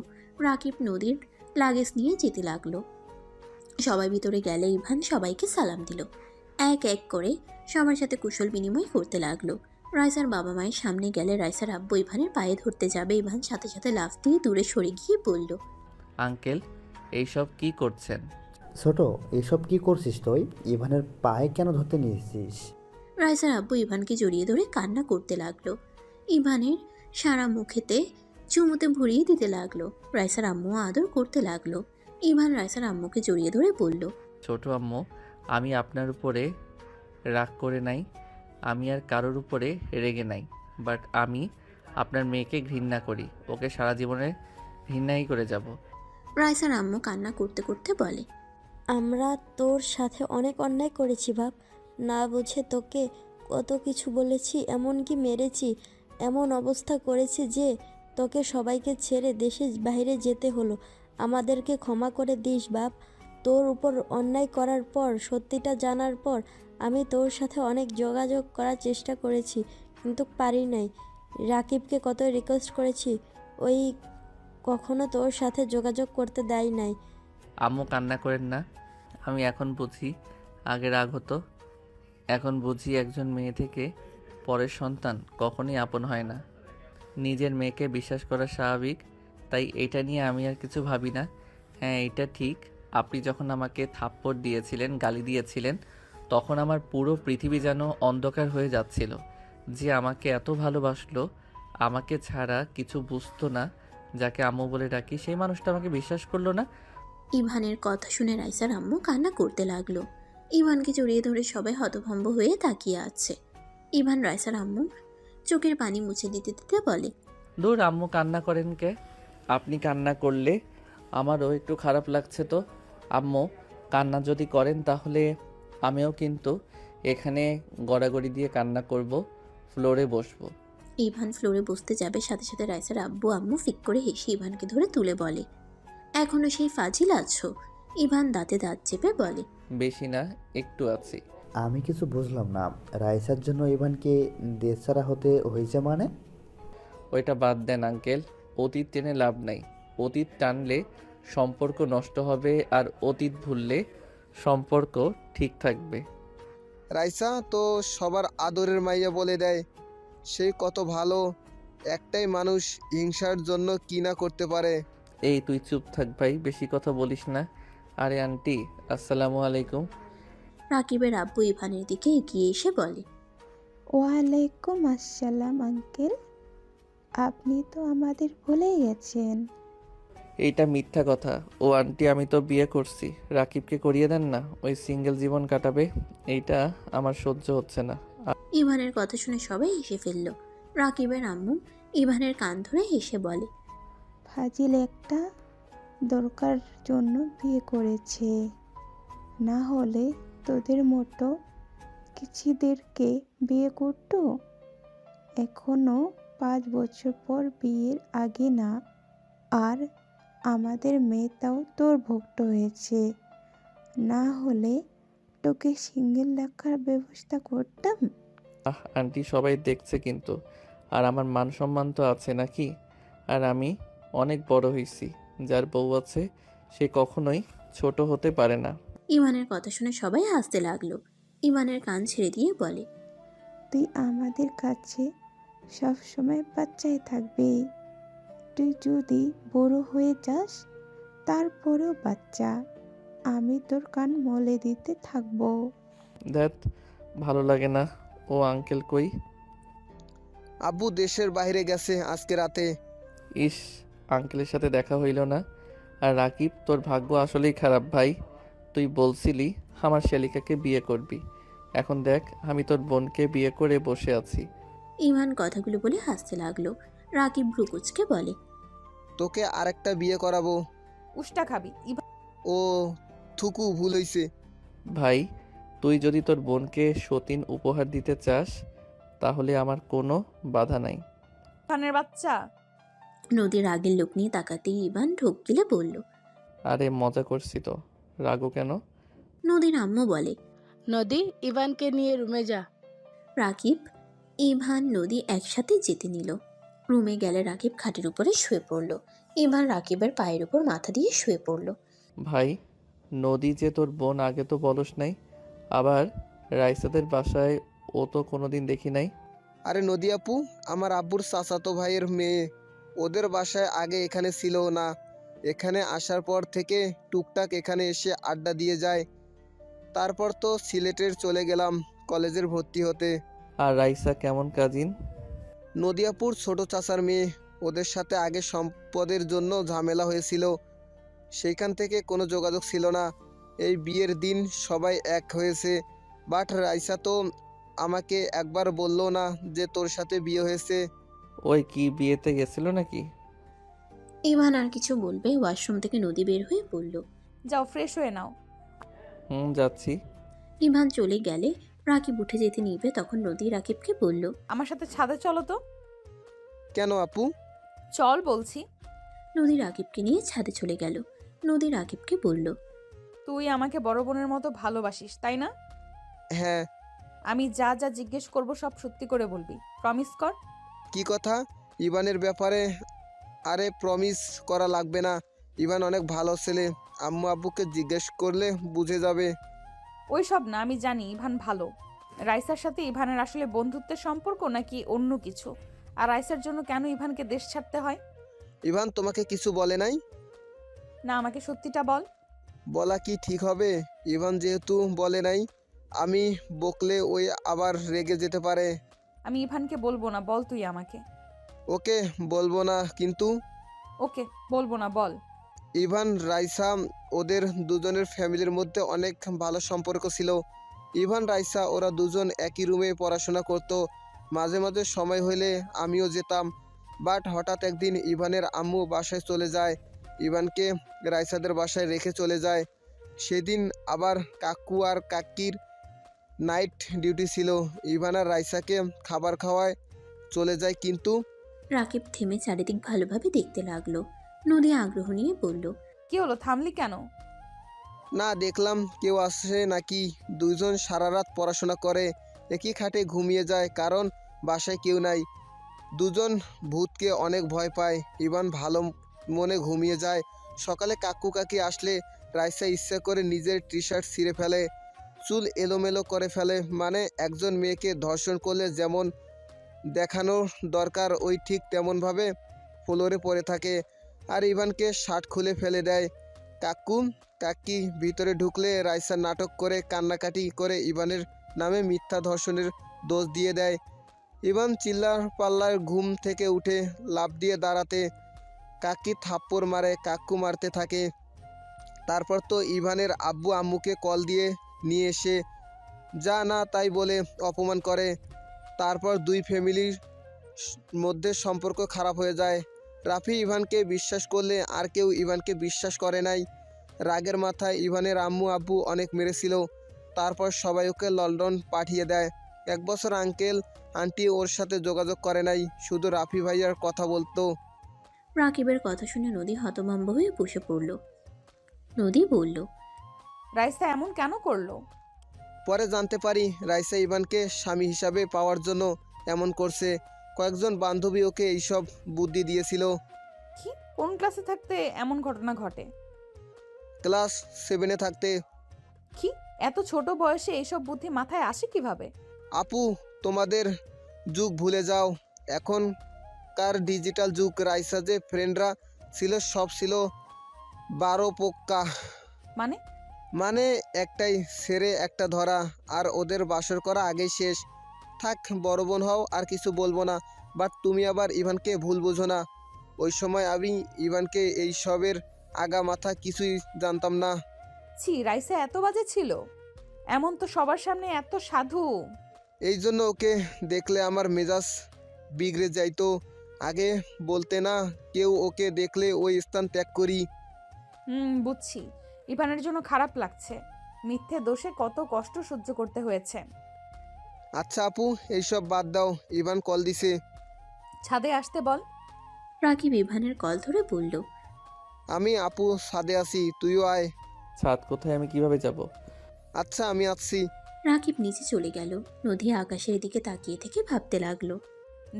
রাকিব নদীর লাগেজ নিয়ে যেতে লাগলো। সবাই ভিতরে গেলে ইভান সবাইকে সালাম দিল। এক এক করে সবার সাথে কুশল বিনিময় করতে লাগলো। রাইসার বাবা মায়ের সামনে গেলে রাইসার আব্বু ইভানের পায়ে ধরতে যাবে, ইভান সাথে সাথে লাফ দিয়ে দূরে সরে গিয়ে বলল, আঙ্কেল, এইসব কি করছেন? ছোট, এসব কি করছিস তুই? ইভানের পায়ে কেন ধরতে নিয়েছিস? রাইসার আব্বু ইভানকে জড়িয়ে ধরে কান্না করতে লাগলো। ইভানের সারা মুখেতে চুমুতে ভরিয়ে দিতে লাগলো। রাইসার আম্মু আদর করতে লাগলো। ইভান রাইসার আম্মুকে জড়িয়ে ধরে বলল, ছোট আম্মু, আমি আপনার উপরে রাগ করে নাই, আমি আর কারোর উপরে রেগে নাই, বাট আমি আপনার মেয়েকে ঘৃণা করি। ওকে সারা জীবনে ঘৃণাই করে যাব। রাইসার আম্মু কান্না করতে করতে বলে, আমরা তোর সাথে অনেক অন্যায় করেছি বাপ, না বুঝে তোকে কত কিছু বলেছি, এমনকি মেরেছি, এমন অবস্থা করেছি যে তোকে সবাইকে ছেড়ে দেশের বাইরে যেতে হলো। আমাদেরকে ক্ষমা করে দিস বাপ। তোর উপর অন্যায় করার পর, সত্যিটা জানার পর আমি তোর সাথে অনেক যোগাযোগ করার চেষ্টা করেছি, কিন্তু পারি নাই। রাকিবকে কত রিকোয়েস্ট করেছি, ওই কখনো তোর সাথে যোগাযোগ করতে দেয় নাই। আম্মু, কান্না করেন না। আমি এখন বুঝি, আগে রাগ হতো, এখন বুঝি একজন মেয়ে থেকে পরের সন্তান কখনই আপন হয় না। নিজের মেয়েকে বিশ্বাস করা স্বাভাবিক, তাই এটা নিয়ে আমি আর কিছু ভাবি না। হ্যাঁ, এটা ঠিক, আপনি যখন আমাকে থাপ্পড় দিয়েছিলেন, গালি দিয়েছিলেন, তখন আমার পুরো পৃথিবী যেন অন্ধকার হয়ে যাচ্ছিল। যে আমাকে এত ভালোবাসলো, আমাকে ছাড়া কিছু বুঝতো না, যাকে আম্মু বলে ডাকি, সেই মানুষটা আমাকে বিশ্বাস করলো না। ইভানের কথা শুনে রাইসার আম্মু কান্না করতে লাগলো। ইভানকে জড়িয়ে ধরে সবাই হতভম্ব হয়ে তাকিয়ে আছে। ইভান রাইসার আম্মু চোখের পানি মুছে দিতে দিতে বলে, দূর, আম্মু কান্না করেন কে? আপনি কান্না করলে আমারও একটু খারাপ লাগছে তো। আম্মু কান্না যদি করেন তাহলে আমিও কিন্তু এখানে গড়াগড়ি দিয়ে কান্না করব, ফ্লোরে বসবো। ইভান ফ্লোরে বসতে যাবে, সাথে সাথে রাইসার আব্বু আম্মু ফিক করে হেসে ইভানকে ধরে তুলে বলে, এখনো সেই ফাজিল আছো? ইভান দাঁতে দাঁত চেপে বলে, বেশি না, একটু আছি। আমি কিছু বুঝলাম না, রাইসার জন্য ইভানকে দেশছাড়া হতে হয়েছে মানে? ওইটা বাদ দেন আঙ্কেল, অতীত টেনে লাভ নাই। অতীত টানলে সম্পর্ক নষ্ট হবে, আর অতীত ভুললে সম্পর্ক ঠিক থাকবে। রাইসা তো সবার আদরের মাইয়া বলে দেয়, সে কত ভালো, একটাই মানুষ হিংসার জন্য কি না করতে পারে। এই তুই চুপ থাক ভাই, বেশি কথা বলিস না। আরে আন্টি, আসসালামু আলাইকুম। রাকিবের আব্বু ইভানের দিকে এগিয়ে এসে বলে, ওয়ালাইকুম আসসালাম আঙ্কেল, আপনি তো আমাদের ভুলেই গেছেন। এইটা মিথ্যা কথা। ও আন্টি, আমি তো বিয়ে করছি, রাকিবকে করিয়ে দেন না, ওই সিঙ্গেল জীবন কাটাবে। এইটা আমার সহ্য হচ্ছে না। ইভানের কথা শুনে সবাই হেসে ফেলল। রাকিবের আম্মু ইভানের কান ধরে হেসে বলে, ফাজিল একটা দরকার জন্য বিয়ে করেছে, না হলে তোদের মতো কিছুদেরকে বিয়ে করতো। এখনো 5 বছর পর বিয়ের আগে না, আর আমাদের মেয়েটাও তোর ভক্ত হয়েছে, না হলে তোকে সিঙ্গেল রাখার ব্যবস্থা করতাম। আন্টি, সবাই দেখছে কিন্তু, আর আমার মান সম্মান তো আছে নাকি? আর আমি অনেক বড় হয়েছি, যার বউ আছে সে কখনোই ছোট হতে পারে না। ইভানের কথা শুনে সবাই হাসতে লাগলো। ইভানের কান ছেড়ে দিয়ে বলে, তুই আমাদের কাছে সব সময় বাচ্চাই থাকবি। তুই যদি বড় হয়ে যাস তারপরেও বাচ্চা, আমি তোর কান মলে দিতে থাকবো। দ্যাট ভালো লাগে না। ও আঙ্কেল কই? আব্বু দেশের বাইরে গেছে আজকে রাতে। ইস, আঙ্কেলের সাথে দেখা হইল না। আর রাকিব, তোর ভাগ্য আসলেই খারাপ ভাই। তুই বলছিলি আমার শালিকাকে বিয়ে করবি, এখন দেখ আমি তোর বোনকে বিয়ে করে বসে আছি। ইভান কথাগুলো বলে হাসতে লাগলো। রাকিব ভ্রুকুচকে বলে, তোকে আরেকটা বিয়ে করাবো। উষ্টা খাবি? ও থুকু, ভুল হইছে। ভাই, তুই যদি তোর বোনকে সতীন উপহার দিতে চাস তাহলে আমার কোনো বাধা নাই। ইভানের বাচ্চা। নদীর আগের লোক নিয়ে তাকাতেই ইভান ঢোক গিলে বলল, আরে মজা করছি তো, রাগো কেন? নদীর আম্মু বলে, নদী, ইভানকে নিয়ে রুমে যা। রাকিব, ইভান, নদী একসাথে যেতে নিল। রুমে গেলে রাকিব খাটের উপরে শুয়ে পড়ল। ইভান রাকিবের পায়ের উপর মাথা দিয়ে শুয়ে পড়ল। ভাই, নদী যে তোর বোন, আগে তো বলস নাই। আবার রাইসাদের বাসায় ও তো কোনোদিন দেখি নাই। আরে নদী আপু, আমার আব্বুর চাচাতো ভাইয়ের মেয়ে, ওদের বাসায় আগে এখানে ছিল না, এখানে আসার পর থেকে টুকটাক এখানে এসে আড্ডা দিয়ে যায়। তারপর তো সিলেটের চলে গেলাম কলেজের ভর্তি হতে। আর রাইসা কেমন কাজিন? নদিয়াপুর ছোট চাচার মেয়ে, ওদের সাথে আগে সম্পদের জন্য ঝামেলা হয়েছিল, সেইখান থেকে কোনো যোগাযোগ ছিল না। এই বিয়ের দিন সবাই এক হয়েছে, বাট রাইসা তো আমাকে একবার বললো না যে তোর সাথে বিয়ে হয়েছে। ওই কি বিয়েতে গেছিল নাকি? ইভান আর কিছু বলবে, ওয়াশরুম থেকে নদী বের হয়ে পড়ল। যাও ফ্রেশ হয়ে নাও। যাচ্ছি। ইভান চলে গেলে রাকিব উঠে যেতে নিবে, তখন নদী রাকিবকে বলল, আমার সাথে ছাদে চলো তো। কেন আপু? চল বলছি। নদী রাকিবকে নিয়ে ছাদে চলে গেল। নদী রাকিবকে বলল, তুই আমাকে বড় বোনের মতো ভালোবাসিস, তাই না? হ্যাঁ। আমি যা যা জিজ্ঞেস করব সব সত্যি করে বলবি, প্রমিস কর। কি কথা? ইভানের ব্যাপারে? আরে প্রমিস করা লাগবে না, ইভান অনেক ভালো ছেলে, আম্মু আব্বুকে জিজ্ঞেস করলে বুঝে যাবে। ওই সব না, আমি জানি ইভান ভালো। রাইসার সাথে ইভানের আসলে বন্ধুত্বের সম্পর্ক নাকি অন্য কিছু, আর রাইসার জন্য কেন ইভানকে দেশ ছাড়তে হয়? ইভান তোমাকে কিছু বলে নাই? না, আমাকে সত্যিটা বল। বলা কি ঠিক হবে? ইভান যেহেতু বলে নাই, আমি বকলে ওই আবার রেগে যেতে পারে। আমি ইভানকে বলবো না, বল তুই আমাকে। ওকে বলবো না কিন্তু। ওকে বলবো না, বল। ইভান রাইসা ওদের দুজনের ফ্যামিলির মধ্যে অনেক ভালো সম্পর্ক ছিল। ইভান রাইসা ওরা দুজন একই রুমে পড়াশোনা করত। মাঝে মাঝে সময় হলে আমিও যেতাম। বাট হঠাৎ একদিন ইভানের আম্মু বাসায় চলে যায়, ইভানকে রাইসাদের বাসায় রেখে চলে যায়। সেদিন আবার কাকু আর কাকির নাইট ডিউটি ছিল। ইভান আর রাইসাকে খাবার খাওয়ায় চলে যায় কিন্তু। রাকিব থেমে চারিদিক ভালোভাবে দেখতে লাগলো। নদী আগ্রহ নিয়ে বলল, কি হলো, থামলি কেন? না, দেখলাম কেউ আসে নাকি। দুজন সারা রাত পড়াশোনা করে, একই খাটে ঘুমিয়ে যায়, কারণ বাসায় কেউ নাই। দুজন ভূতকে অনেক ভয় পায়। ইভান ভালো মনে ঘুমিয়ে যায়। সকালে কাকু কাকি আসলে রাইসা ইচ্ছা করে নিজের টি শার্ট ছিঁড়ে ফেলে, চুল এলোমেলো করে ফেলে। মানে একজন মেয়েকে ধর্ষণ করলে যেমন দেখানো দরকার ওই ঠিক তেমনভাবে ফ্লোরে পড়ে থাকে। আর ইভানকে শার্ট খুলে ফেলে দেয়। কাকু কাকি ভিতরে ঢুকলে রাইসা নাটক করে কান্নাকাটি করে ইভানের নামে মিথ্যা ধর্ষণের দোষ দিয়ে দেয়। ইভান চিল্লার পাল্লার ঘুম থেকে উঠে লাফ দিয়ে দাঁড়াতে, কাকি থাপ্পড় মারে, কাকু মারতে থাকে। তারপর তো ইভানের আব্বু আম্মুকে কল দিয়ে নিয়ে এসে যা না তাই বলে অপমান করে। তারপর দুই ফ্যামিলির মধ্যে সম্পর্ক খারাপ হয়ে যায়। রাফি ইভানকে বিশ্বাস করলে আর কেউ ইভানকে বিশ্বাস করে নাই। রাগের মাথায় ইভানের আম্মু আব্বু অনেক মেরেছিল। তারপর সবাই ওকে লন্ডন পাঠিয়ে দেয়। 1 বছর আঙ্কেল আন্টি ওর সাথে যোগাযোগ করে নাই, শুধু রাফি ভাইয়ার কথা বলতো। রাকিবের কথা শুনে নদী হতভম্ব হয়ে বসে পড়ল। নদী বলল, রাইসা এমন কেন করলো? পরে জানতে পারি রাইসা ইভানকে স্বামী হিসাবে পাওয়ার জন্য এমন করছে। কয়েকজন বান্ধবী ওকে এইসব বুদ্ধি দিয়েছিল। কি, কোন ক্লাসে থাকতে এমন ঘটনা ঘটে? ক্লাস 7-এ থাকতে। কি, এত ছোট বয়সে এইসব বুদ্ধি মাথায় আসে কিভাবে? আপু, তোমাদের যুগ ভুলে যাও, এখনকার ডিজিটাল যুগ। রাইসা যে ফ্রেন্ডরা ছিল সব ছিল 12 পোক্কা। মানে? মানে একটাই ছেড়ে একটা ধরা, আর ওদের বাসর করা আগেই শেষ। থাক, বড় বোন হও, আর কিছু বলবো না। বাট তুমি আবার ইভানকে ভুল বোঝো না। ওই সময় আমি ইভানকে এই সবের আগা মাথা কিছুই জানতাম না। ছি, রাইসা এত বাজে ছিল? এমন তো সবার সামনে এত সাধু। এই জন্য ওকে দেখলে আমার মেজাজ বিগড়ে যাইতো। আগে বলতে না, কেউ ওকে দেখলে ওই স্থান ত্যাগ করি। বুঝছি। ইভানের জন্য খারাপ লাগছে। মিথ্যে দোষে কত কষ্ট সহ্য করতে হয়েছে। আচ্ছা আপু, এইসব বাদ দাও, ইভান কল দিছে। ছাদে আসতে বল। রাকিব ইভানের কল ধরে বলল, আমি আপু ছাদে আছি, তুইও আয়। ছাদ কোথায়, আমি কিভাবে যাব? আচ্ছা, আমি আসছি। রাকিব নিচে চলে গেল। নদী আকাশের দিকে তাকিয়ে থেকে ভাবতে লাগলো,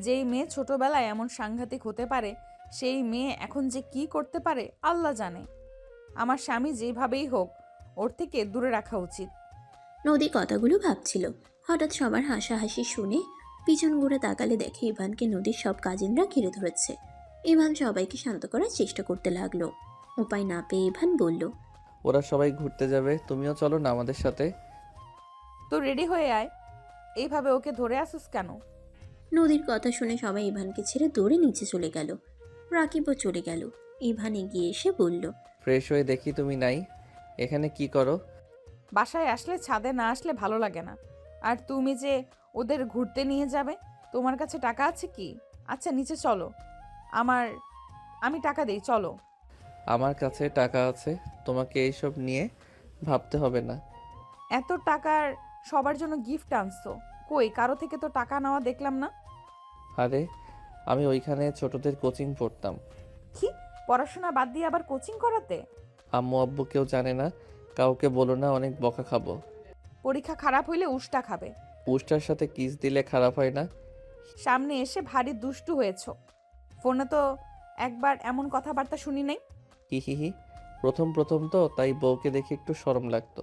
যেই মেয়ে ছোটবেলায় এমন সাংঘাতিক হতে পারে, সেই মেয়ে এখন যে কি করতে পারে আল্লাহ জানে। আমার স্বামী যেভাবেই হোক ওর থেকে দূরে রাখা উচিত। নদী কথাগুলো ভাবছিল। হঠাৎ সবার হাসাহাসি শুনে পিছন ঘুরে তাকালে দেখে ইভানকে নদীর সব কাজিনরা ঘিরে ধরেছে। ইভান সবাইকে শান্ত করার চেষ্টা করতে লাগলো। উপায় না পেয়ে ইভান বলল, ওরা সবাই ঘুরতে যাবে, তুমিও চলো না আমাদের সাথে। তো রেডি হয়ে আয়। এইভাবে ওকে ধরে আসিস কেন? নদীর কথা শুনে সবাই ইভানকে ছেড়ে দৌড়ে নিচে চলে গেল। রাকিবও চলে গেল। ইভান এগিয়ে এসে বলল, ফ্রেশ হয়ে দেখি তুমি নাই, এখানে কি করো? বাসায় আসলে ছাদে না আসলে ভালো লাগে না। আর তুমি যে ওদের ঘুরতে নিয়ে যাবে, তোমার কাছে টাকা আছে কি? আচ্ছা নিচে চলো, আমি টাকা দেই, চলো। আমার কাছে টাকা আছে, তোমাকে এইসব নিয়ে ভাবতে হবে না। এত টাকার সবার জন্য গিফট আনছো, কই কারো থেকে তো টাকা নেওয়া দেখলাম না। আরে আমি ওইখানে ছোটদের কোচিং পড়তাম। কি, পড়াশোনা বাদ দিয়ে আবার কোচিং করাতে? আম্মু আব্বু কেউ জানে না, কাউকে বলো না, অনেক বকা খাবো। পরীক্ষা খারাপ হইলে উষ্টা খাবে। পুষ্টার সাথে কিস দিলে খারাপ হয় না? সামনে এসে ভারী দুষ্টু হয়েছো। ফোনে তো একবার এমন কথাবার্তা শুনি নাই। হি প্রথম প্রথম তো, তাই বউকে দেখে একটু শরম লাগতো।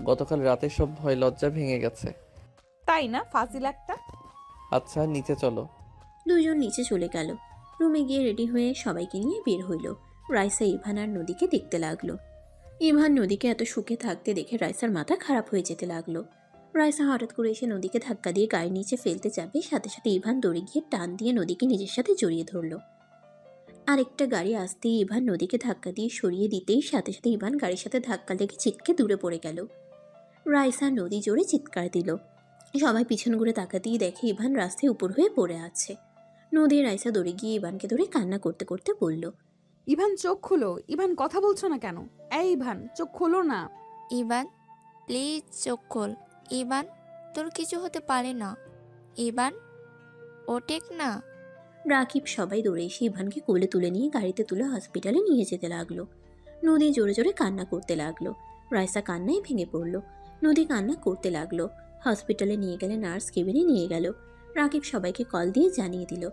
গতকাল রাতে সব ভয় লজ্জা ভেঙে গেছে। তাই না, ফাজিল একটা। আচ্ছা নিচে চলো। দুজন নিচে চলে গেল। রুমে গিয়ে রেডি হয়ে সবাইকে নিয়ে বের হইল। রাইসা ইভান আর নদীকে দেখতে লাগলো। ইভান নদীকে এত সুখে থাকতে দেখে রাইসার মাথা খারাপ হয়ে যেতে লাগলো। রাইসা হঠাৎ করে এসে নদীকে ধাক্কা দিয়ে গাড়ির নিচে ফেলতে যাবে, সাথে সাথে ইভান দৌড়ে গিয়ে টান দিয়ে নদীকে নিজের সাথে জড়িয়ে ধরল। আরেকটা গাড়ি আসতেই ইভান নদীকে ধাক্কা দিয়ে সরিয়ে দিতেই সাথে সাথে ইভান গাড়ির সাথে ধাক্কা লেগে ছিটকে দূরে পড়ে গেল। রাইসা নদী জোরে চিৎকার দিল। সবাই পিছন ঘুরে তাকাতেই দেখে ইভান রাস্তায় উপর হয়ে পড়ে আছে। নদী রাইসা দৌড়ে গিয়ে ইভানকে ধরে কান্না করতে করতে বলল, ইভান চোখ খুলো। ইভান কথা বলছো না কেন? এই ইভান চোখ খোলো না। ইভান প্লিজ চোখ খোল। ইভান তোর কিছু হতে পারে না। ইভান ওঠেক না। রাকিব সবাই দৌড়ে এসে ইভানকে কোলে তুলে নিয়ে গাড়িতে তুলে হসপিটালে নিয়ে যেতে লাগলো। নদী জোরে জোরে কান্না করতে লাগলো। রাইসা কান্নায় ভেঙে পড়ল। নদী কান্না করতে লাগলো। হসপিটালে নিয়ে গেলে নার্স কেবিনে নিয়ে গেল। রাকিব সবাইকে কল দিয়ে জানিয়ে দিল।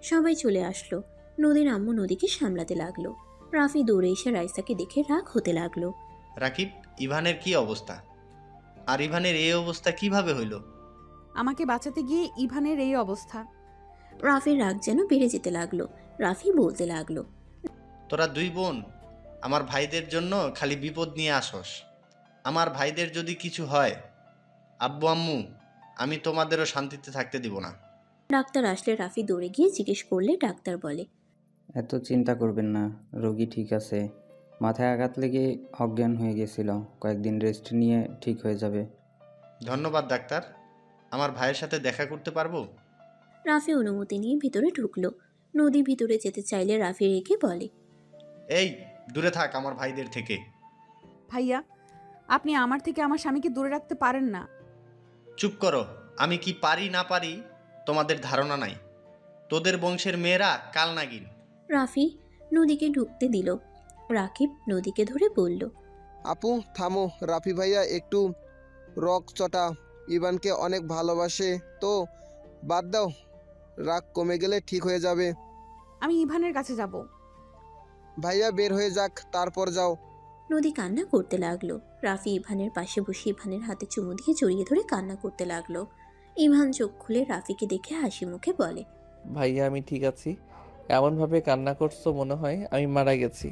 সবাই চলে আসলো। নদীর আম্মু নদীকে সামলাতে লাগলো। রাফি দৌড়ে এসে রাইসাকে দেখে রাগ হতে লাগলো। রাকিব, ইভানের কি অবস্থা? আর ইভানের এই অবস্থা কিভাবে হইল? আমাকে বাঁচাতে গিয়ে ইভানের এই অবস্থা। রাফির রাগ যেন বেড়ে যেতে লাগলো। রাফি বলতে লাগলো, তোরা দুই বোন আমার ভাইদের জন্য খালি বিপদ নিয়ে আসস। আমার ভাইদের যদি কিছু হয়, আব্বু আম্মু, আমি তোমাদেরও শান্তিতে থাকতে দিব না। ডাক্তার আসলে রাফি দৌড়ে গিয়ে জিজ্ঞেস করলে ডাক্তার বলে, এত চিন্তা করবেন না, রোগী ঠিক আছে। মাথায় আঘাত লেগে অজ্ঞান হয়ে গেছিল, কয়েকদিন রেস্ট নিয়ে ঠিক হয়ে যাবে। ধন্যবাদ ডাক্তার। আমার ভাইয়ের সাথে দেখা করতে পারবো? রাফি অনুমতি নিয়ে ভিতরে ঢুকলো। নদী ভিতরে যেতে চাইলে রাফি রেখে বলে, এই দূরে থাক আমার ভাইদের থেকে। ভাইয়া, আপনি আমার থেকে আমার স্বামীকে দূরে রাখতে পারেন না। চুপ করো। আমি কি পারি না পারি তোমাদের ধারণা নাই। তোদের বংশের মেয়েরা কাল নাগিন। রাফি নদীকে ঢুকতে দিল। রাকিব নদীকে ধরে বলল, আপু থামো, রাফি ভাইয়া একটু রক চটা, ইভানকে অনেক ভালোবাসে তো, বাদ দাও, রাগ কমে গেলে ঠিক হয়ে যাবে। আমি ইভানের কাছে যাব। ভাইয়া বের হয়ে যাক, তারপর যাও। নদী কান্না করতে লাগলো। রাফি ইভানের পাশে বসে ইভানের হাতে চুমু দিয়ে জড়িয়ে ধরে কান্না করতে লাগলো। ইভান চোখ খুলে রাফিকে দেখে হাসি মুখে বলে, ভাইয়া আমি ঠিক আছি। এমনভাবে কান্না করছো মনে হয় আমি মারা গেছি।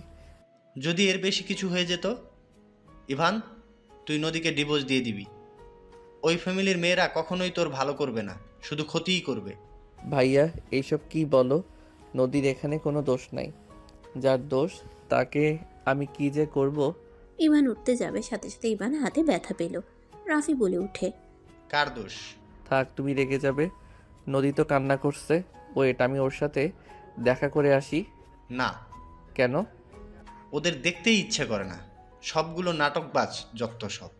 যদি এর বেশি কিছু হয়ে যেত, ইভান তুই নদীকে ডিভোর্স দিয়ে দিবি। ওই ফ্যামিলির মেয়েরা কখনোই তোর ভালো করবে না, শুধু ক্ষতিই করবে। ভাইয়া এইসব কি বলো? নদীর এখানে কোনো দোষ নাই। যার দোষ তাকে আমি কি যে করব। ইভান উঠতে যাবে, সাথে সাথে ইভান হাতে ব্যথা পেল। রাফি বলে উঠে, কার দোষ? থাক, তুমি রেগে যাবে। নদী তো কান্না করছে, ওয়েট আমি ওর সাথে দেখা করে আসি। না। কেন? ওদের দেখতেই ইচ্ছে করে না, সবগুলো নাটকবাজ যত সব।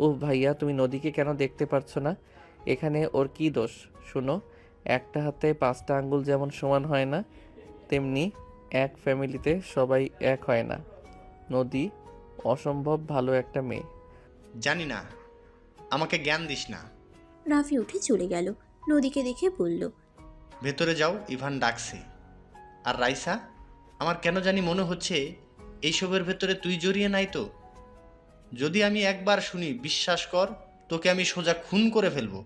ও ভাইয়া, তুমি নদীকে কেন দেখতে পারছো না? এখানে ওর কি দোষ? শুনো, একটা হাতে 5টা আঙ্গুল যেমন সমান হয় না, তেমনি এক ফ্যামিলিতে সবাই এক হয় না। নদী অসম্ভব ভালো একটা মেয়ে। জানি না, আমাকে জ্ঞান দিস না। রাফি উঠে চলে গেল। নদীকে দেখে বলল, ভেতরে যাও, ইভান ডাকছে। আর রাইসা, আমার কেন জানি মনে হচ্ছে এইসবের ভেতরে তুই জড়িয়ে নাই তো। যদি আমি একবার শুনি, বিশ্বাস কর, তোকে আমি সোজা খুন করে ফেলবো।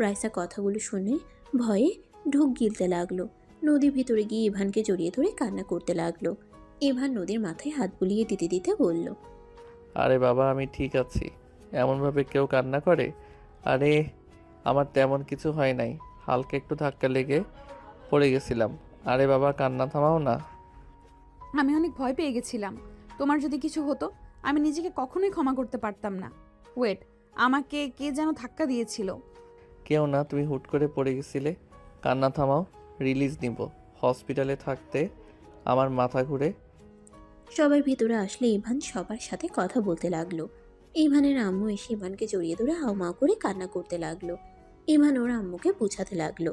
রাইসা কথাগুলো শুনে ভয়ে ঢোক গিলতে লাগলো। নদী ভিতরে গিয়ে ইভানকে জড়িয়ে ধরে কান্না করতে লাগলো। ইভান নদীর মাথায় হাত বুলিয়ে দিতে দিতে বলল, আরে বাবা আমি ঠিক আছি। এমনভাবে কেউ কান্না করে? আরে আমার তেমন কিছু হয় নাই, হালকা একটু ধাক্কা লেগে পড়ে গেছিলাম। আরে বাবা কান্না থামাও না। আমি অনেক ভয় পেয়ে গেছিলাম। তোমার যদি কিছু হতো আমি নিজেকে কখনোই ক্ষমা করতে পারতাম না। ওয়েট, আমাকে কে যেন ধাক্কা দিয়েছিল। কেউ না, তুমি হুট করে পড়ে গেছিলে। কান্না থামাও, রিলিজ নিব। হসপিটালে থাকতে আমার মাথা ঘুরে। সবাই ভিতরে আসলে ইভান সবার সাথে কথা বলতে লাগলো। ইভানের আম্মু এসে ইভানকে জড়িয়ে ধরে হাউমাউ করে কান্না করতে লাগলো। ইভান ওর আম্মুকে বুঝাতে লাগলো।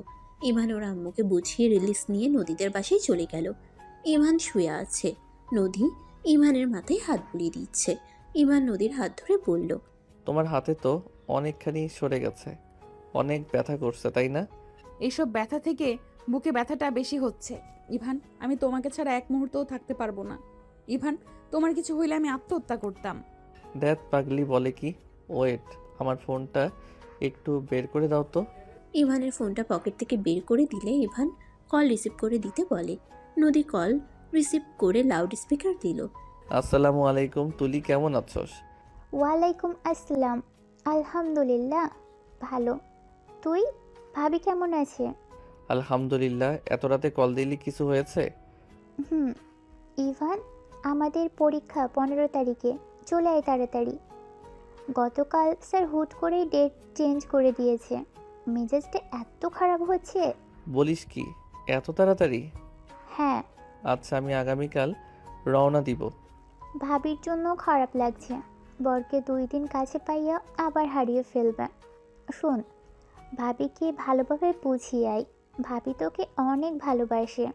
ইভান ওর আম্মুকে বুঝিয়ে রিলিজ নিয়ে নদীদের বাসায় চলে গেল। ইভান শুয়ে আছে। নদী ইভানের মাথায় হাত বুলিয়ে দিচ্ছে। ইভান নদীর হাত ধরে বলল, তোমার হাতে তো অনেকখানি সরে গেছে, অনেক ব্যথা করছে তাই না? এইসব ব্যথা থেকে বুকে ব্যথাটা বেশি হচ্ছে। ইভান, আমি তোমাকে ছাড়া এক মুহূর্তও থাকতে পারবো না। ইভান, তোমার কিছু হইলে আমি আত্মহত্যা করতাম। দ্যাট পাগলি বলে কি? ওয়েট, আমার ফোনটা একটু বের করে দাও তো। ইভানের ফোনটা পকেট থেকে বের করে দিলে ইভান কল রিসিভ করে দিতে বলে। নদী কল রিসিভ করে লাউড স্পিকার দিল। আসসালামু আলাইকুম, তুলি কেমন আছোস? ওয়ালাইকুম আসসালাম। আলহামদুলিল্লাহ ভালো। তুই? ভাবি কেমন আছে? আলহামদুলিল্লাহ। এত রাতে কল দিলি, কিছু হয়েছে? হুম। ইভান, আমাদের পরীক্ষা 15 তারিখে, চলে আয় তাড়াতাড়ি। গতকাল স্যার হুট করেই ডেট চেঞ্জ করে দিয়েছে। মেজাজটা এত খারাপ হচ্ছে। বলিস কি, এত তাড়াতাড়ি? হ্যাঁ। আচ্ছা, আমি আগামীকাল রওনা দিব। ভাবির জন্য খারাপ লাগছে। বরকে 2 দিন কাছে পাইয়া আবার হারিয়ে ফেলবে। শোন, ভাবিকে ভালোভাবে বুঝিয়ে আয়। ভাবি তোকে অনেক ভালোবাসে।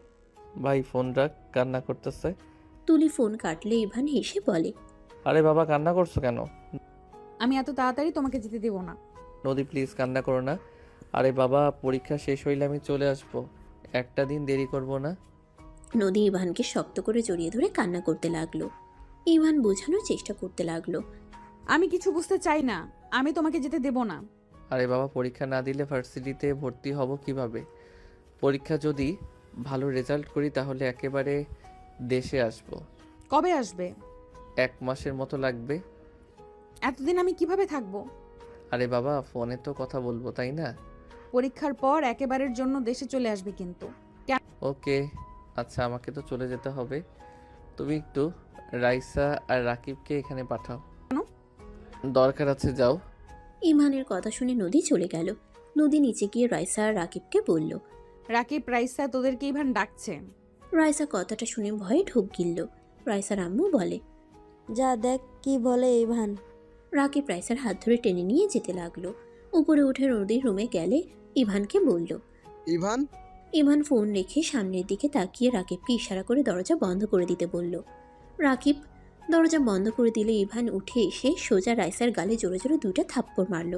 ভাই ফোন রাখ, কান্না করতেছে। তুলি ফোন কাটলে ইভান হেসে বলে, আরে বাবা, কান্না করছো কেন? আমি এত তাড়াতাড়ি তোমাকে যেতে দেব না। নদী প্লিজ কান্না করো না। আরে বাবা, পরীক্ষা শেষ হইলে আমি চলে আসবো, একটা দিন দেরি করব না। নদী ইভানকে শক্ত করে জড়িয়ে ধরে কান্না করতে লাগলো। ইভান বোঝানোর চেষ্টা করতে লাগলো, আমি কিছু বুঝতে চাই না, আমি তোমাকে যেতে দেব না। আরে বাবা, পরীক্ষা না দিলে ভার্সিটিতে ভর্তি হব কিভাবে? পরীক্ষা যদি ভালো রেজাল্ট করি তাহলে একেবারে দেশে আসব। কবে আসবে? 1 মাসের মতো লাগবে। এতদিন আমি কিভাবে থাকবো? আরে বাবা, ফোনে তো কথা বলবো, তাই না? পরীক্ষার পর একেবারের জন্য দেশে চলে আসবে কিন্তু। ওকে, আচ্ছা, আমাকে তো চলে যেতে হবে। তুমি একটু রাইসা আর রাকিবকে এখানে পাঠাও। কেন? দরকার আছে, যাও। ইভানের কথা শুনে নদী চলে গেল। নদী নিচে গিয়ে রাইসা আর রাকিবকে বলল। রাকিব, রাইসা, তোদেরকে ইভান ডাকছে। রাইসা কথাটা শুনে ভয়ে ঢোক গিলল। রাইসার আম্মু বলে, যা দেখ কি বলে ইভান। রাকিব রাইসার হাত ধরে টেনে নিয়ে যেতে লাগলো। উপরে উঠে নদীর রুমে গেলে ইভানকে বলল। ইভান, ইভান ফোন রেখে সামনের দিকে তাকিয়ে রাকিবকে ইশারা করে দরজা বন্ধ করে দিতে বলল। রাকিব দরজা বন্ধ করে দিলে ইভান উঠে এসে সোজা রাইসার গালে জোরে জোরে 2টা থাপ্পড় মারল।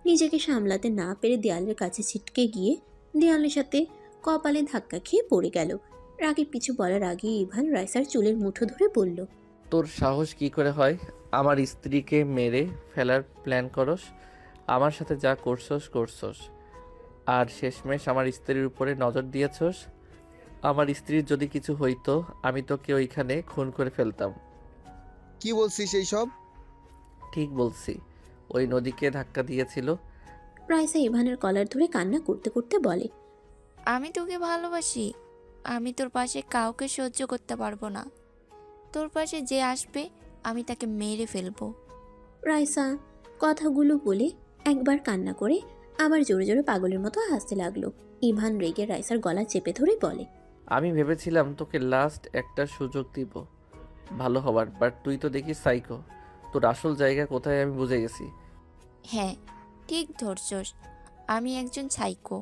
নিজেকে সামলাতে না পেরে দেয়ালের কাছে ছিটকে গিয়ে দেয়ালের সাথে কপালে ধাক্কা খেয়ে পড়ে গেল। রাকিব কিছু বলার আগে ইভান রাইসার চুলের মুঠো ধরে বলল, তোর সাহস কি করে হয় আমার স্ত্রীকে মেরে ফেলার প্ল্যান করস? আমার সাথে যা করছস, আর শেষমেশ আমার স্ত্রীর উপরে নজর দিয়েছস। আমার স্ত্রীর যদি কিছু হইতো আমি তোকে ওইখানে খুন করে ফেলতাম। কি বলছিস এইসব? ঠিক বলছি, ওই নদীকে ধাক্কা দিয়েছিল। রাইসা ইভানের কলার ধরে কান্না করতে করতে বলে, আমি তোকে ভালোবাসি। আমি তোর পাশে কাউকে সহ্য করতে পারবো না। তোর পাশে যে আসবে আমি তাকে মেরে ফেলবো। রাইসা কথাগুলো বলে একবার কান্না করে আবার জোরে জোরে পাগলের মতো হাসতে লাগলো। ইভান রেগে রাইসার গলা চেপে ধরে বলে, আমি ভেবেছিলাম তোকে লাস্ট একটা সুযোগ দিব ভালো হবার, বাট তুই তো দেখি সাইকো। তোর আসল জায়গা কোথায় আমি বুঝে গেছি। হ্যাঁ, ঠিক ধরছস। আমি একজন সাইকো।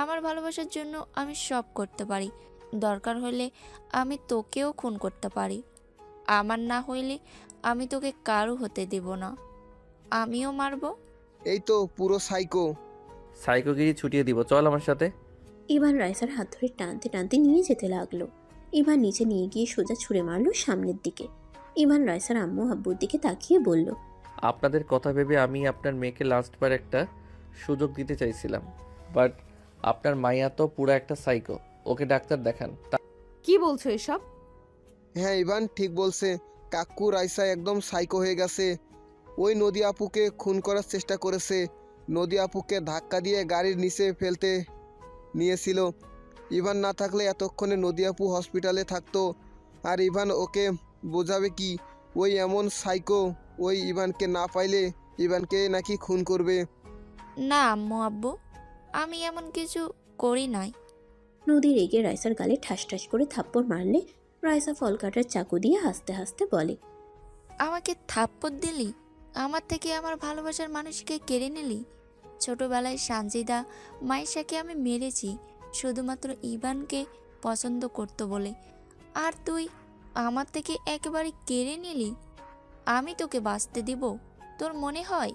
আমার ভালোবাসার জন্য আমি সব করতে পারি। দরকার হলে আমি তোকেও খুন করতে পারি। আমার না হইলে আমি তোকে কারো হতে দেব না। আমিও মারবো। এই তো পুরো সাইকো। সাইকোগিরি ছুটিয়ে দিব, চল আমার সাথে। ইভান রাইসার হাত ধরে টানতে টানতে নিয়ে যেতে লাগলো। ইভান নিচে নিয়ে গিয়ে সোজা ছুঁড়ে মারলো সামনের দিকে। ইভান রাইসার আম্মু আব্বুর দিকে তাকিয়ে বলল, আপনাদের কথা ভেবে আমি আপনার মেয়েকে লাস্টবার একটা সুযোগ দিতে চাইছিলাম, বাট আপনার মাইয়া তো পুরো একটা সাইকো। ওকে ডাক্তার দেখান। কি বলছো এসব? হ্যাঁ ইভান ঠিক বলছে। কাকু রাইসা একদম সাইকো হয়ে গেছে। ওই নদী আপুকে খুন করার চেষ্টা করেছে। নদী আপুকে ধাক্কা দিয়ে গাড়ির নিচে ফেলতে নিয়েছিল। ইভান না থাকলে এতক্ষণে নদী আপু হসপিটালে থাকতো। আর ইভান ওকে বোঝাবে কি? ওই এমন সাইকো, ওই ইভানকে না পাইলে ইভানকে নাকি খুন করবে। না আম্মু আব্বু, আমি এমন কিছু করি নাই। নদী রেগে রাইসার গালে ঠাস ঠাস করে থাপ্পড় মারলে রাইসা ফল কাটার চাকু দিয়ে হাসতে হাসতে বলে, আমাকে থাপ্পড় দিলি? আমার থেকে আমার ভালোবাসার মানুষকে কেড়ে নিলি? ছোটবেলায় সানজিদা মাইশাকে আমি মেরেছি শুধুমাত্র ইভানকে পছন্দ করতো বলে, আর তুই আমার থেকে একেবারে কেড়ে নিলি। আমি তোকে বাঁচতে দিব তোর মনে হয়?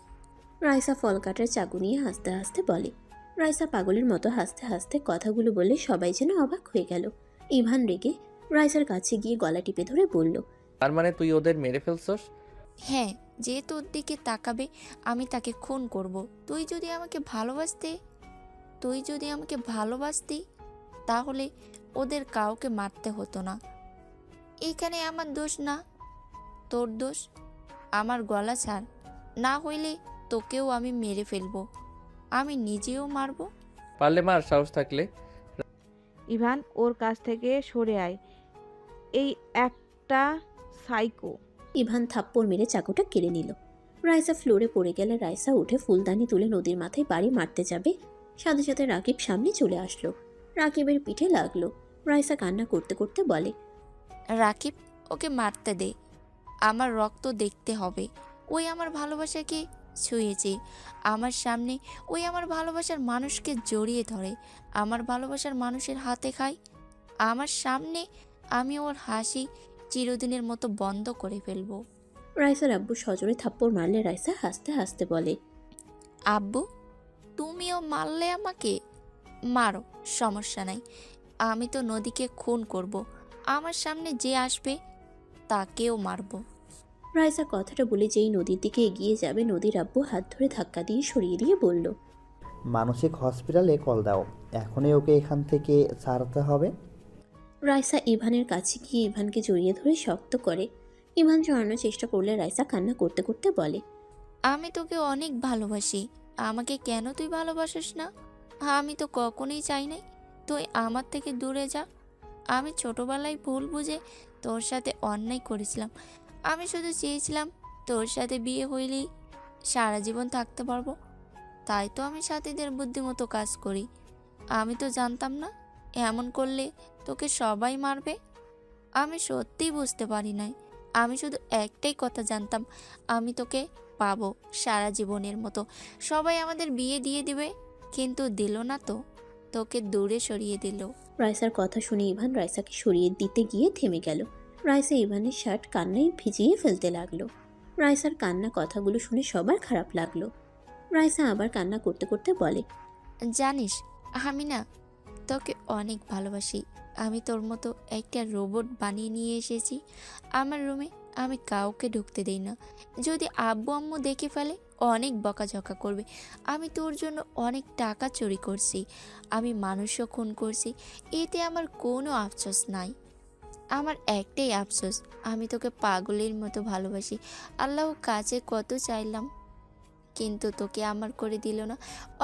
রাইসা ফল কাটার চাকু নিয়ে হাসতে হাসতে বলে। রাইসা পাগলের মতো হাসতে হাসতে কথাগুলো বলে সবাই যেন অবাক হয়ে গেল। ইভান রেগে রাইসার কাছে গিয়ে গলা টিপে ধরে বলল, তার মানে তুই ওদের মেরে ফেলছস? হ্যাঁ, যে তোর দিকে তাকাবে আমি তাকে খুন করব। তুই যদি আমাকে ভালোবাসতি তাহলে ওদের কাউকে মারতে হতো না। এখানে আমার দোষ না, তোর দোষ। আমার গলা ছাড়, না হইলে তোকেও আমি মেরে ফেলবো, আমি নিজেও মারবো। পারলে মার, সাহস থাকলে। ইভান, ওর কাছ থেকে সরে আয়, এই একটা সাইকো। ইভান থাপ্পড় মেরে চাকুটা কেড়ে নিল। রাইসা ফ্লোরে পড়ে গেলে রাইসা উঠে ফুলদানি তুলে নদীর মাথায় বাড়ি মারতে যাবে, সাথে সাথে রাকিব সামনে চলে আসলো। রাকিবের পিঠে লাগলো। রাইসা কান্না করতে করতে বলে, রাকিব, ওকে মারতে দে, আমার রক্ত দেখতে হবে। ওই আমার ভালোবাসাকে ছুঁয়েছে আমার সামনে, ওই আমার ভালোবাসার মানুষকে জড়িয়ে ধরে, আমার ভালোবাসার মানুষের হাতে খায় আমার সামনে। আমি ওর হাসি চিরদিনের মতো বন্ধ করে ফেলবো। রাইসার আব্বু সজোরে থাপ্পড় মারলে রাইসা হাসতে হাসতে বলে, আব্বু, তুমিও মারলে আমাকে? মারো, সমস্যা নাই। আমি তো নদীকে খুন করব, আমার সামনে যে আসবে তাকেও মারবো। রাইসা কথাটা বলে যেই নদীর দিকে এগিয়ে যাবে, নদীর আব্বু হাত ধরে ধাক্কা দিয়ে সরিয়ে দিয়ে বলল, মানসিক হসপিটালে কল দাও, এখনই ওকে এখান থেকে ছাড়তে হবে। রাইসা ইভানের কাছে গিয়ে ইভানকে জড়িয়ে ধরে শক্ত করে। ইভান জড়ানোর চেষ্টা করলে রাইসা কান্না করতে করতে বলে, আমি তোকে অনেক ভালোবাসি, আমাকে কেন তুই ভালোবাসিস না? আমি তো কখনোই চাই নাই তুই আমার থেকে দূরে যা। আমি ছোটবেলায় ভুল বুঝে তোর সাথে অন্যায় করেছিলাম। আমি শুধু চেয়েছিলাম তোর সাথে বিয়ে হইলেই সারা জীবন থাকতে পারবো, তাই তো আমি সাথীদের বুদ্ধিমতো কাজ করি। আমি তো জানতাম না এমন করলে তোকে সবাই মারবে। আমি সত্যিই বুঝতে পারি নাই। আমি শুধু একটাই কথা জানতাম, আমি তোকে পাবো সারা জীবনের মতো। সবাই আমাদের বিয়ে দিয়ে দিবে, কিন্তু দিল না তো, তোকে দূরে সরিয়ে দিল। রাইসার কথা শুনে ইভান রাইসাকে সরিয়ে দিতে গিয়ে থেমে গেল। রাইসা ইভানের শার্ট কান্নায় ভিজিয়ে ফেলতে লাগলো। রাইসার কান্না কথাগুলো শুনে সবার খারাপ লাগলো। রাইসা আবার কান্না করতে করতে বলে, জানিস, আমি না তোকে অনেক ভালোবাসি। আমি তোর মতো একটা রোবট বানিয়ে নিয়ে এসেছি আমার রুমে। আমি কাউকে ঢুকতে দেই না। যদি আব্বু আম্মু দেখে ফেলে অনেক বকাঝকা করবে। আমি তোর জন্য অনেক টাকা চুরি করছি, আমি মানুষও খুন করছি, এতে আমার কোনো আফসোস নাই। আমার একটাই আফসোস, আমি তোকে পাগলের মতো ভালোবাসি। আল্লাহ কাছে কত চাইলাম, কিন্তু তোকে আমার করে দিল না।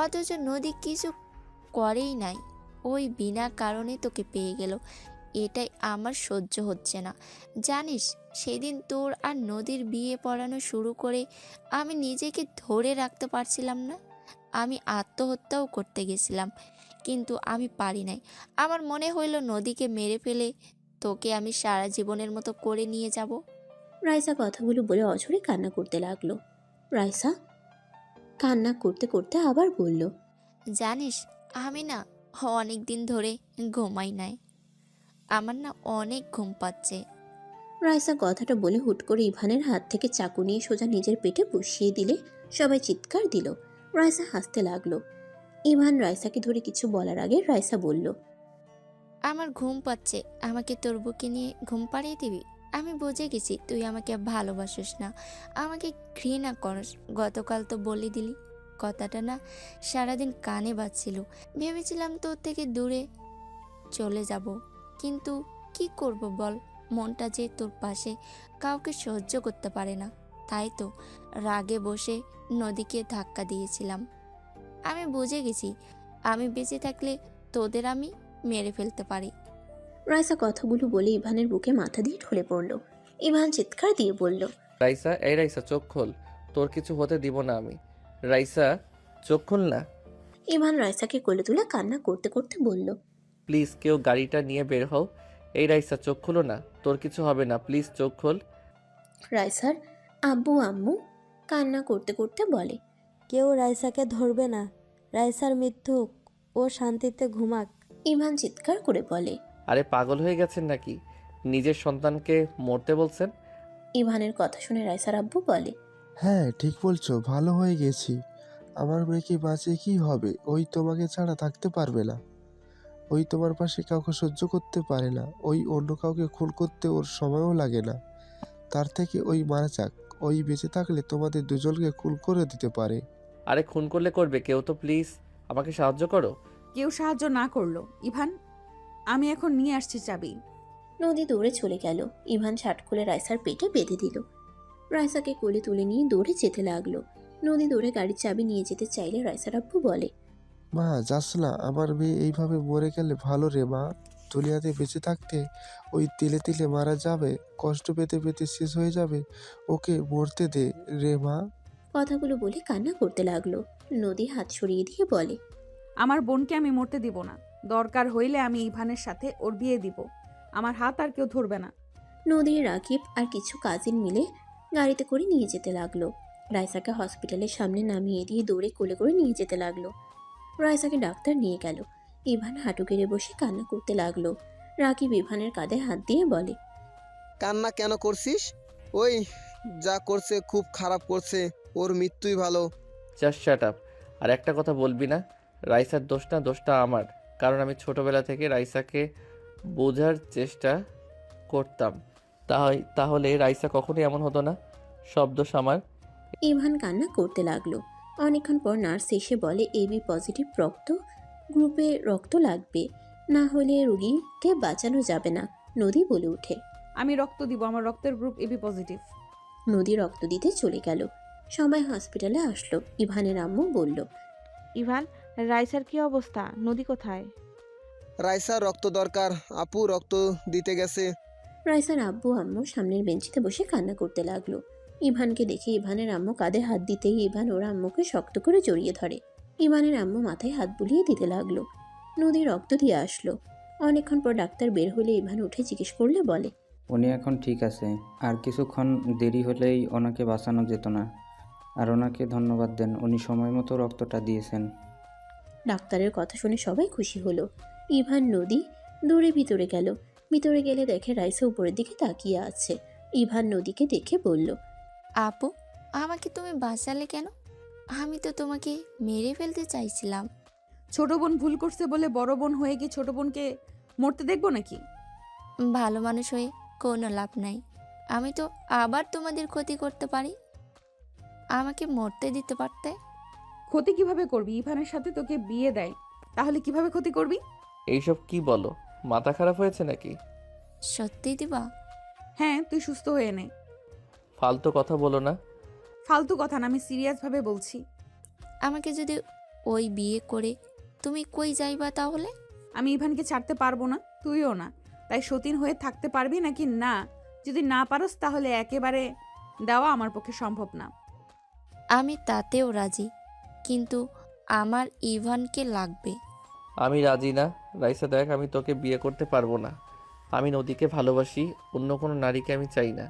অথচ নদী কিছু করেই নাই, ওই বিনা কারণে তোকে পেয়ে গেল। এটাই আমার সহ্য হচ্ছে না। জানিস, সেদিন তোর আর নদীর বিয়ে পড়ানো শুরু করে আমি নিজেকে ধরে রাখতে পারছিলাম না। আমি আত্মহত্যাও করতে গেছিলাম, কিন্তু আমি পারি নাই। আমার মনে হইল নদীকে মেরে ফেলে তোকে আমি সারা জীবনের মতো করে নিয়ে যাব। রাইসা কথাগুলো বলে অঝরে কান্না করতে লাগলো। রাইসা কান্না করতে করতে আবার বলল, জানিস, আমি না অনেক দিন ধরে ঘুমাই নাই, আমার না অনেক ঘুম পাচ্ছে। রাইসা কথাটা বলে হুট করে ইভানের হাত থেকে চাকু নিয়ে সোজা নিজের পেটে বসিয়ে দিলে সবাই চিৎকার দিল। রাইসা হাসতে লাগলো। ইভান রাইসাকে ধরে কিছু বলার আগে রাইসা বলল, আমার ঘুম পাচ্ছে, আমাকে তোর বুকে নিয়ে ঘুম পাড়িয়ে দিবি? আমি বুঝে গেছি তুই আমাকে ভালোবাসিস না, আমাকে ঘৃণা করস। গতকাল তো বলে দিলি। কথাটা না সারাদিন কানে বাজছিল। ভেবেছিলাম তোর থেকে দূরে চলে যাব, কিন্তু কি করব বল, মনটা যে তোর পাশে কাউকে সহ্য করতে পারে না। তাই তো রাগে বসে নদীকে ধাক্কা দিয়েছিলাম। আমি বুঝে গেছি আমি বেঁচে থাকলে তোদের আমি মেরে ফেলতে পারি। রাইসা কথাগুলো বলে ইভানের বুকে মাথা দিয়ে ঢলে পড়ল। ইভান চিৎকার দিয়ে বলল, রাইসা, এই রাইসা, চোখ খোল, তোর কিছু হতে দিব না আমি। রাইসা, চোখ খোল না। ইভান রাইসাকে কোলে তুলে কান্না করতে করতে বলল, প্লিজ কেউ গাড়িটা নিয়ে বের হও। এই রাইসা, চোখ খুলো না, তোর কিছু হবে না, প্লিজ চোখ খোল। রাইসার আব্বু আম্মু কান্না করতে করতে বলে, কেউ রাইসাকে ধরবে না, রাইসার মৃত্যু, ও শান্তিতে ঘুমাক। ইভান চিৎকার করে বলে, আরে পাগল হয়ে গেছেন নাকি? নিজের সন্তানকে মরতে বলছেন? ইভানের কথা শুনে রাইসার আব্বু বলে, হ্যাঁ ঠিক বলছো, ভালো হয়ে গেছি। আমার মেয়েকে বাঁচিয়ে কি হবে? ওই তোমাকে ছাড়া থাকতে পারবে না, ওই তোমার পাশে কাউকে সহ্য করতে পারে না, ওই অন্য কাউকে খুন করতে ওর সময়ও লাগে না। তার থেকে ওই মারা যাক, ওই বেঁচে থাকলে তোমাদের দুজনকে খুন করে দিতে পারে। আরে খুন করলে করবে, কেউ তো প্লিজ আমাকে সাহায্য করো। কেউ সাহায্য না করলো ইভান, আমি এখন নিয়ে আসছি চাবি। নদী দৌড়ে চলে গেল। ইভান শার্ট খুলে রাইসার পেটে বেঁধে দিল। রাইসাকে কোলে তুলে নিয়ে দৌড়ে যেতে লাগলো। নদী দৌড়ে গাড়ির চাবি নিয়ে যেতে চাইলে রাইসার আব্বু বলে, মা যাস না, আমার মেয়ে এইভাবে মরে গেলে ভালো রে মা। দুনিয়াতে বেঁচে থাকতে ওই তিলে তিলে মারা যাবে, কষ্ট পেতে পেতে শেষ হয়ে যাবে, ওকে মরতে দে রে মা। কথাগুলো বলে কান্না করতে লাগলো। নদী হাত সরিয়ে দিয়ে বলে, আমার বোনকে আমি মরতে দিব না। দরকার হইলে আমি ইভানের সাথে ওর বিয়ে দিব। আমার হাত আর কেউ ধরবে না। নদী, রাকিব আর কিছু কাজিন মিলে গাড়িতে করে নিয়ে যেতে লাগলো। রাইসাকে হসপিটালের সামনে নামিয়ে দিয়ে দৌড়ে কোলে করে নিয়ে যেতে লাগলো। রাইসাকে ডাক্তার নিয়ে গেল। ইভান হাঁটু গেড়ে বসে কান্না করতে লাগলো। রাকিব ইভানের কাঁধে হাত দিয়ে বলে, কান্না কেন করছিস? ওই যা করছে খুব খারাপ করছে, ওর মৃত্যুই ভালো। Just shut up. আর একটা কথা বলবি না, রাইসার দোষ না, দোষটা আমার। কারণ আমি ছোটবেলা থেকে রাইসাকে বোঝার চেষ্টা করতাম। তাহলে রাইসা কখনোই এমন হতো না। সব দোষ আমার। ইভান কান্না করতে লাগলো। অনেকক্ষণ পর নার্স এসে বলে, এবি পজিটিভ রক্ত গ্রুপে রক্ত লাগবে, না হলে রোগীকে বাঁচানো যাবে না। নদী বলে ওঠে, আমি রক্ত দিব, আমার রক্তের গ্রুপ এবি পজিটিভ। নদী রক্ত দিতে চলে গেল। সবাই হসপিটালে আসলো। ইভানের আম্মু বলল, ইভান, রাইসার কি অবস্থা? নদী কোথায়? রাইসার রক্ত দরকার, আপু রক্ত দিতে গেছে। রাইসার আব্বু আম্মু সামনের বেঞ্চিতে বসে কান্না করতে লাগলো। ইভানকে দেখে ইভানের আম্মু কাঁধে হাত দিতেই ইভান ওর আম্মুকে শক্ত করে জড়িয়ে ধরে। ইভানের আম্মু মাথায় হাত বুলিয়ে দিতে লাগলো। নদী রক্ত দিয়ে আসলো। অনেকক্ষণ পর ডাক্তার বের হলে ইভান উঠে জিজ্ঞেস করলে বলে, উনি এখন ঠিক আছে, আর কিছুক্ষণ দেরি হলেই ওনাকে বাঁচানো যেত না। আর ওনাকে ধন্যবাদ দেন, উনি সময় মতো রক্তটা দিয়েছেন। ডাক্তারের কথা শুনে সবাই খুশি হলো। ইভান নদী দৌড়ে ভিতরে গেল। ভিতরে গেলে দেখে রাইসা উপরের দিকে তাকিয়ে আছে। ইভান নদীকে দেখে বলল, আপু, আমাকে তুমি বাঁচালে কেন? আমি তো তোমাকে মেরে ফেলতে চাইছিলাম। ছোট বোন ভুল করছে বলে বড় বোন হয়ে কি ছোট বোনকে মরতে দেখবো নাকি? ভালো মানুষ হয়ে কোনো লাভ নাই। আমি তো আবার তোমাদের ক্ষতি করতে পারি। আমাকে মরতে দিতে পারতে। ক্ষতি কিভাবে করবি? ইভানের সাথে তোকে বিয়ে দেয়, তাহলে কিভাবে ক্ষতি করবি? এইসব কি বলো? মাথা খারাপ হয়েছে নাকি? সত্যি দিবা? হ্যাঁ, তুই সুস্থ হয়ে নে। ফালতু কথা বলো না। ফালতু কথা না, আমি সিরিয়াস ভাবে বলছি। আমাকে যদি ওই বিয়ে করে তুমি কই যাইবা তাহলে? আমি ইভানকে ছাড়তে পারবো না, তুইও না। তাই সতীন হয়ে থাকতে পারবি নাকি না? যদি না পারস তাহলে একেবারে দেওয়া আমার পক্ষে সম্ভব না। আমি তাতেও রাজি, কিন্তু আমার ইভানকে লাগবে। আমি রাজি না। রাইসা দেখ, আমি তোকে বিয়ে করতে পারবো না। আমি নদীকে ভালোবাসি, অন্য কোনো নারীকে আমি চাই না।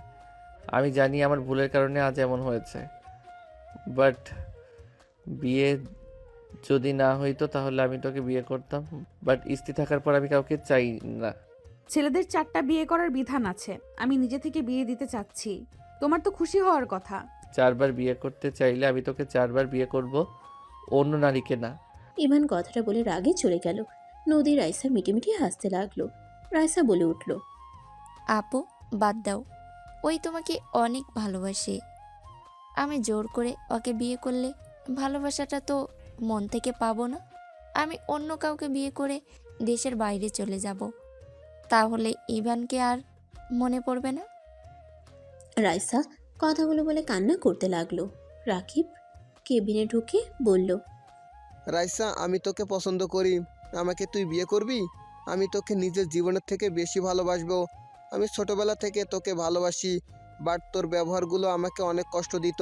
আমি জানি আমার ভুলের কারণে আজ এমন হয়েছে, বাট বিয়ে যদি না হইতো তাহলে আমি তোকে বিয়ে করতাম। বাট স্ত্রী থাকার পর আমি কাউকে চাই না। ছেলেদের 4টা বিয়ে করার বিধান আছে, আমি নিজে থেকে বিয়ে দিতে চাচ্ছি। তোমার তো খুশি হওয়ার কথা। 4বার বিয়ে করতে চাইলে আমি তোকে 4বার বিয়ে করব, অন্য নারীকে না। ইভান কথাটা বলে রাগে চলে গেল। নদী রাইসা মিটিমিটি হাসতে লাগলো। রাইসা বলে উঠল, আপু, বাদ দাও। ওই তোমাকে অনেক ভালোবাসে। আমি জোর করে ওকে বিয়ে করলে ভালোবাসাটা তো মন থেকে পাবো না। আমি অন্য কাউকে বিয়ে করে দেশের বাইরে চলে যাব, তাহলে ইভানকে আর মনে পড়বে না। রাইসা কথাগুলো বলে কান্না করতে লাগলো। রাকিব কেবিনে ঢুকে বলল, রাইসা, আমি তোকে পছন্দ করি, আমাকে তুই বিয়ে করবি? আমি তোকে নিজের জীবনের থেকে বেশি ভালোবাসবো। আমি ছোটবেলা থেকে তোকে ভালোবাসি, বাট তোর ব্যবহারগুলো আমাকে অনেক কষ্ট দিত।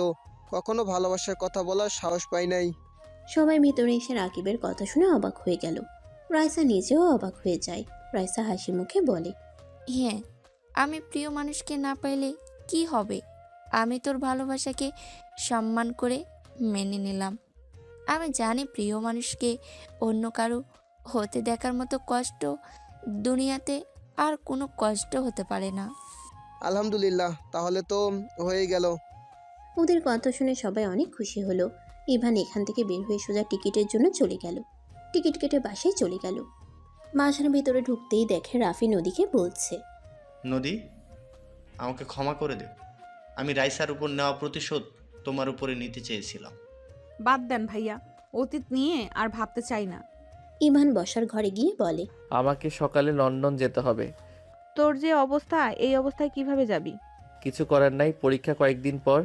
কখনো ভালোবাসার কথা বলার সাহস পাই নাই। সবাই ভিতরে এসে রাকিবের কথা শুনে অবাক হয়ে গেল। রাইসা নিজেও অবাক হয়ে যায়। রাইসা হাসি মুখে বলে, হ্যাঁ, আমি প্রিয় মানুষকে না পাইলে কি হবে? আমি তোর ভালোবাসাকে সম্মান করে মেনে নিলাম। আমি জানি প্রিয় মানুষকে অন্য কারো হতে দেখার মতো কষ্ট দুনিয়াতে আর কোনো কষ্ট হতে পারে না। আলহামদুলিল্লাহ, তাহলে তো হয়ে গেল। ওদের কথা শুনে সবাই অনেক খুশি হলো। ইভান এখান থেকে বের হয়ে সোজা টিকিটের জন্য চলে গেল। টিকিট কেটে বাসায় চলে গেল। বাসার ভিতরে ঢুকতেই দেখে রাফি নদীকে বলছে, নদী, আমাকে ক্ষমা করে দে। আমি রাইসার উপর নেওয়া প্রতিশোধ তোমার উপরে নিতে চেয়েছিলাম। বাদ দেন ভাইয়া, অতীত নিয়ে আর ভাবতে চাই না। ইভান বসার ঘরে গিয়ে বলে, আমাকে সকালে লন্ডন যেতে হবে। তোর যে অবস্থা, এই অবস্থায় কিভাবে যাবি? কিছু করার নাই, পরীক্ষা কয়েকদিন পর।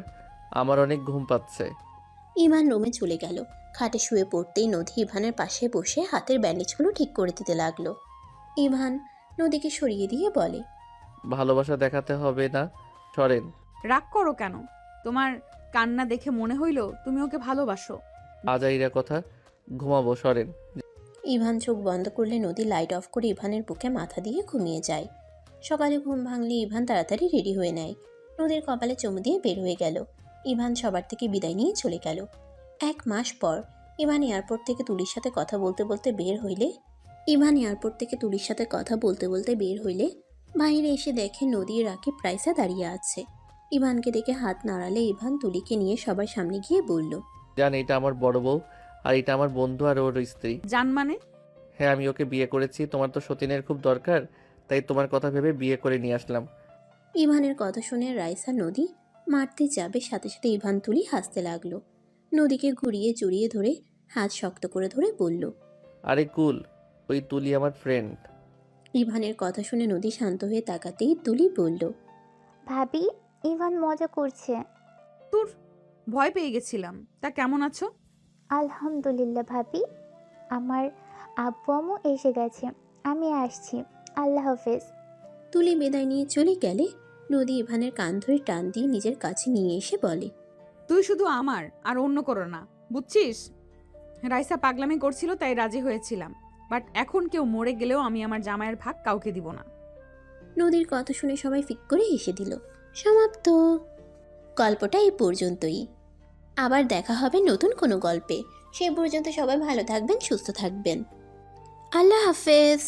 আমার অনেক ঘুম পাচ্ছে। ইভান রুমে চলে গেল। খাটে শুয়ে পড়তেই নদী ইভানের পাশে বসে হাতের ব্যান্ডেজগুলো ঠিক করে দিতে লাগলো। ইভান নদীকে সরিয়ে দিয়ে বলে, ভালোবাসা দেখাতে হবে না, সরেন। রাগ করো কেন? তোমার কান্না দেখে মনে হইল তুমি ওকে ভালোবাসো। আজাইরা কথা, ঘুমাবো, সরেন। ইভান চোখ বন্ধ করলে নদী লাইট অফ করে ইভানের বুকে মাথা দিয়ে ঘুমিয়ে যায়। সকালে ঘুম ভাঙলে ইভান তাড়াতাড়ি রেডি হয়ে নেয়। নদীর কপালে চুমু দিয়ে বের হয়ে গেল। ইভান সবার থেকে বিদায় নিয়ে চলে গেল। 1 মাস পর ইভান এয়ারপোর্ট থেকে তুলির সাথে কথা বলতে বলতে বের হইলে বাইরে এসে দেখে নদী রাকিব রাইসা দাঁড়িয়ে আছে। ইভানকে দেখে হাত নাড়ালে ইভান তুলিকে নিয়ে সবার সামনে গিয়ে বলল, জান, এটা আমার বড় বউ, আর এটা আমার বন্ধু আর ওর স্ত্রী। জান মানে? হ্যাঁ, আমি ওকে বিয়ে করেছি। তোমার তো সতীনের খুব দরকার, তাই তোমার কথা ভেবে বিয়ে করে নিয়ে আসলাম। ইভানের কথা শুনে রাইসা নদী মারতে যাবে, সাথে সাথে ইভান তুলি হাসতে লাগলো। নদীকে ঘুরিয়ে জড়িয়ে ধরে হাত শক্ত করে ধরে বলল, আরে কুল, ওই তুলি আমার ফ্রেন্ড। ইভানের কথা শুনে নদী শান্ত হয়ে তাকাতেই তুলি বলল, ভাবি, ইভান মজা করছে। তোর ভয় পেয়ে গেছিলাম। তা কেমন আছো? আলহামদুলিল্লাহ ভাবি, আমার আব্বু আম্মু এসে গেছে, আমি আসছি, আল্লাহ হাফেজ। তুলি বিদায় নিয়ে চলে গেলে নদী ইভানের কান ধরে টান দিয়ে নিজের কাছে নিয়ে এসে বলে, তুই শুধু আমার, আর অন্য করো না, বুঝছিস? রাইসা পাগলামি করছিল তাই রাজি হয়েছিলাম, বাট এখন কেউ মরে গেলেও আমি আমার জামাইয়ের ভাগ কাউকে দিব না। নদীর কথা শুনে সবাই ফিক করে হেসে দিল। সমাপ্ত। গল্পটা এই পর্যন্তই। আবার দেখা হবে নতুন কোনো গল্পে। সে পর্যন্ত সবাই ভালো থাকবেন, সুস্থ থাকবেন। আল্লাহ হাফেজ।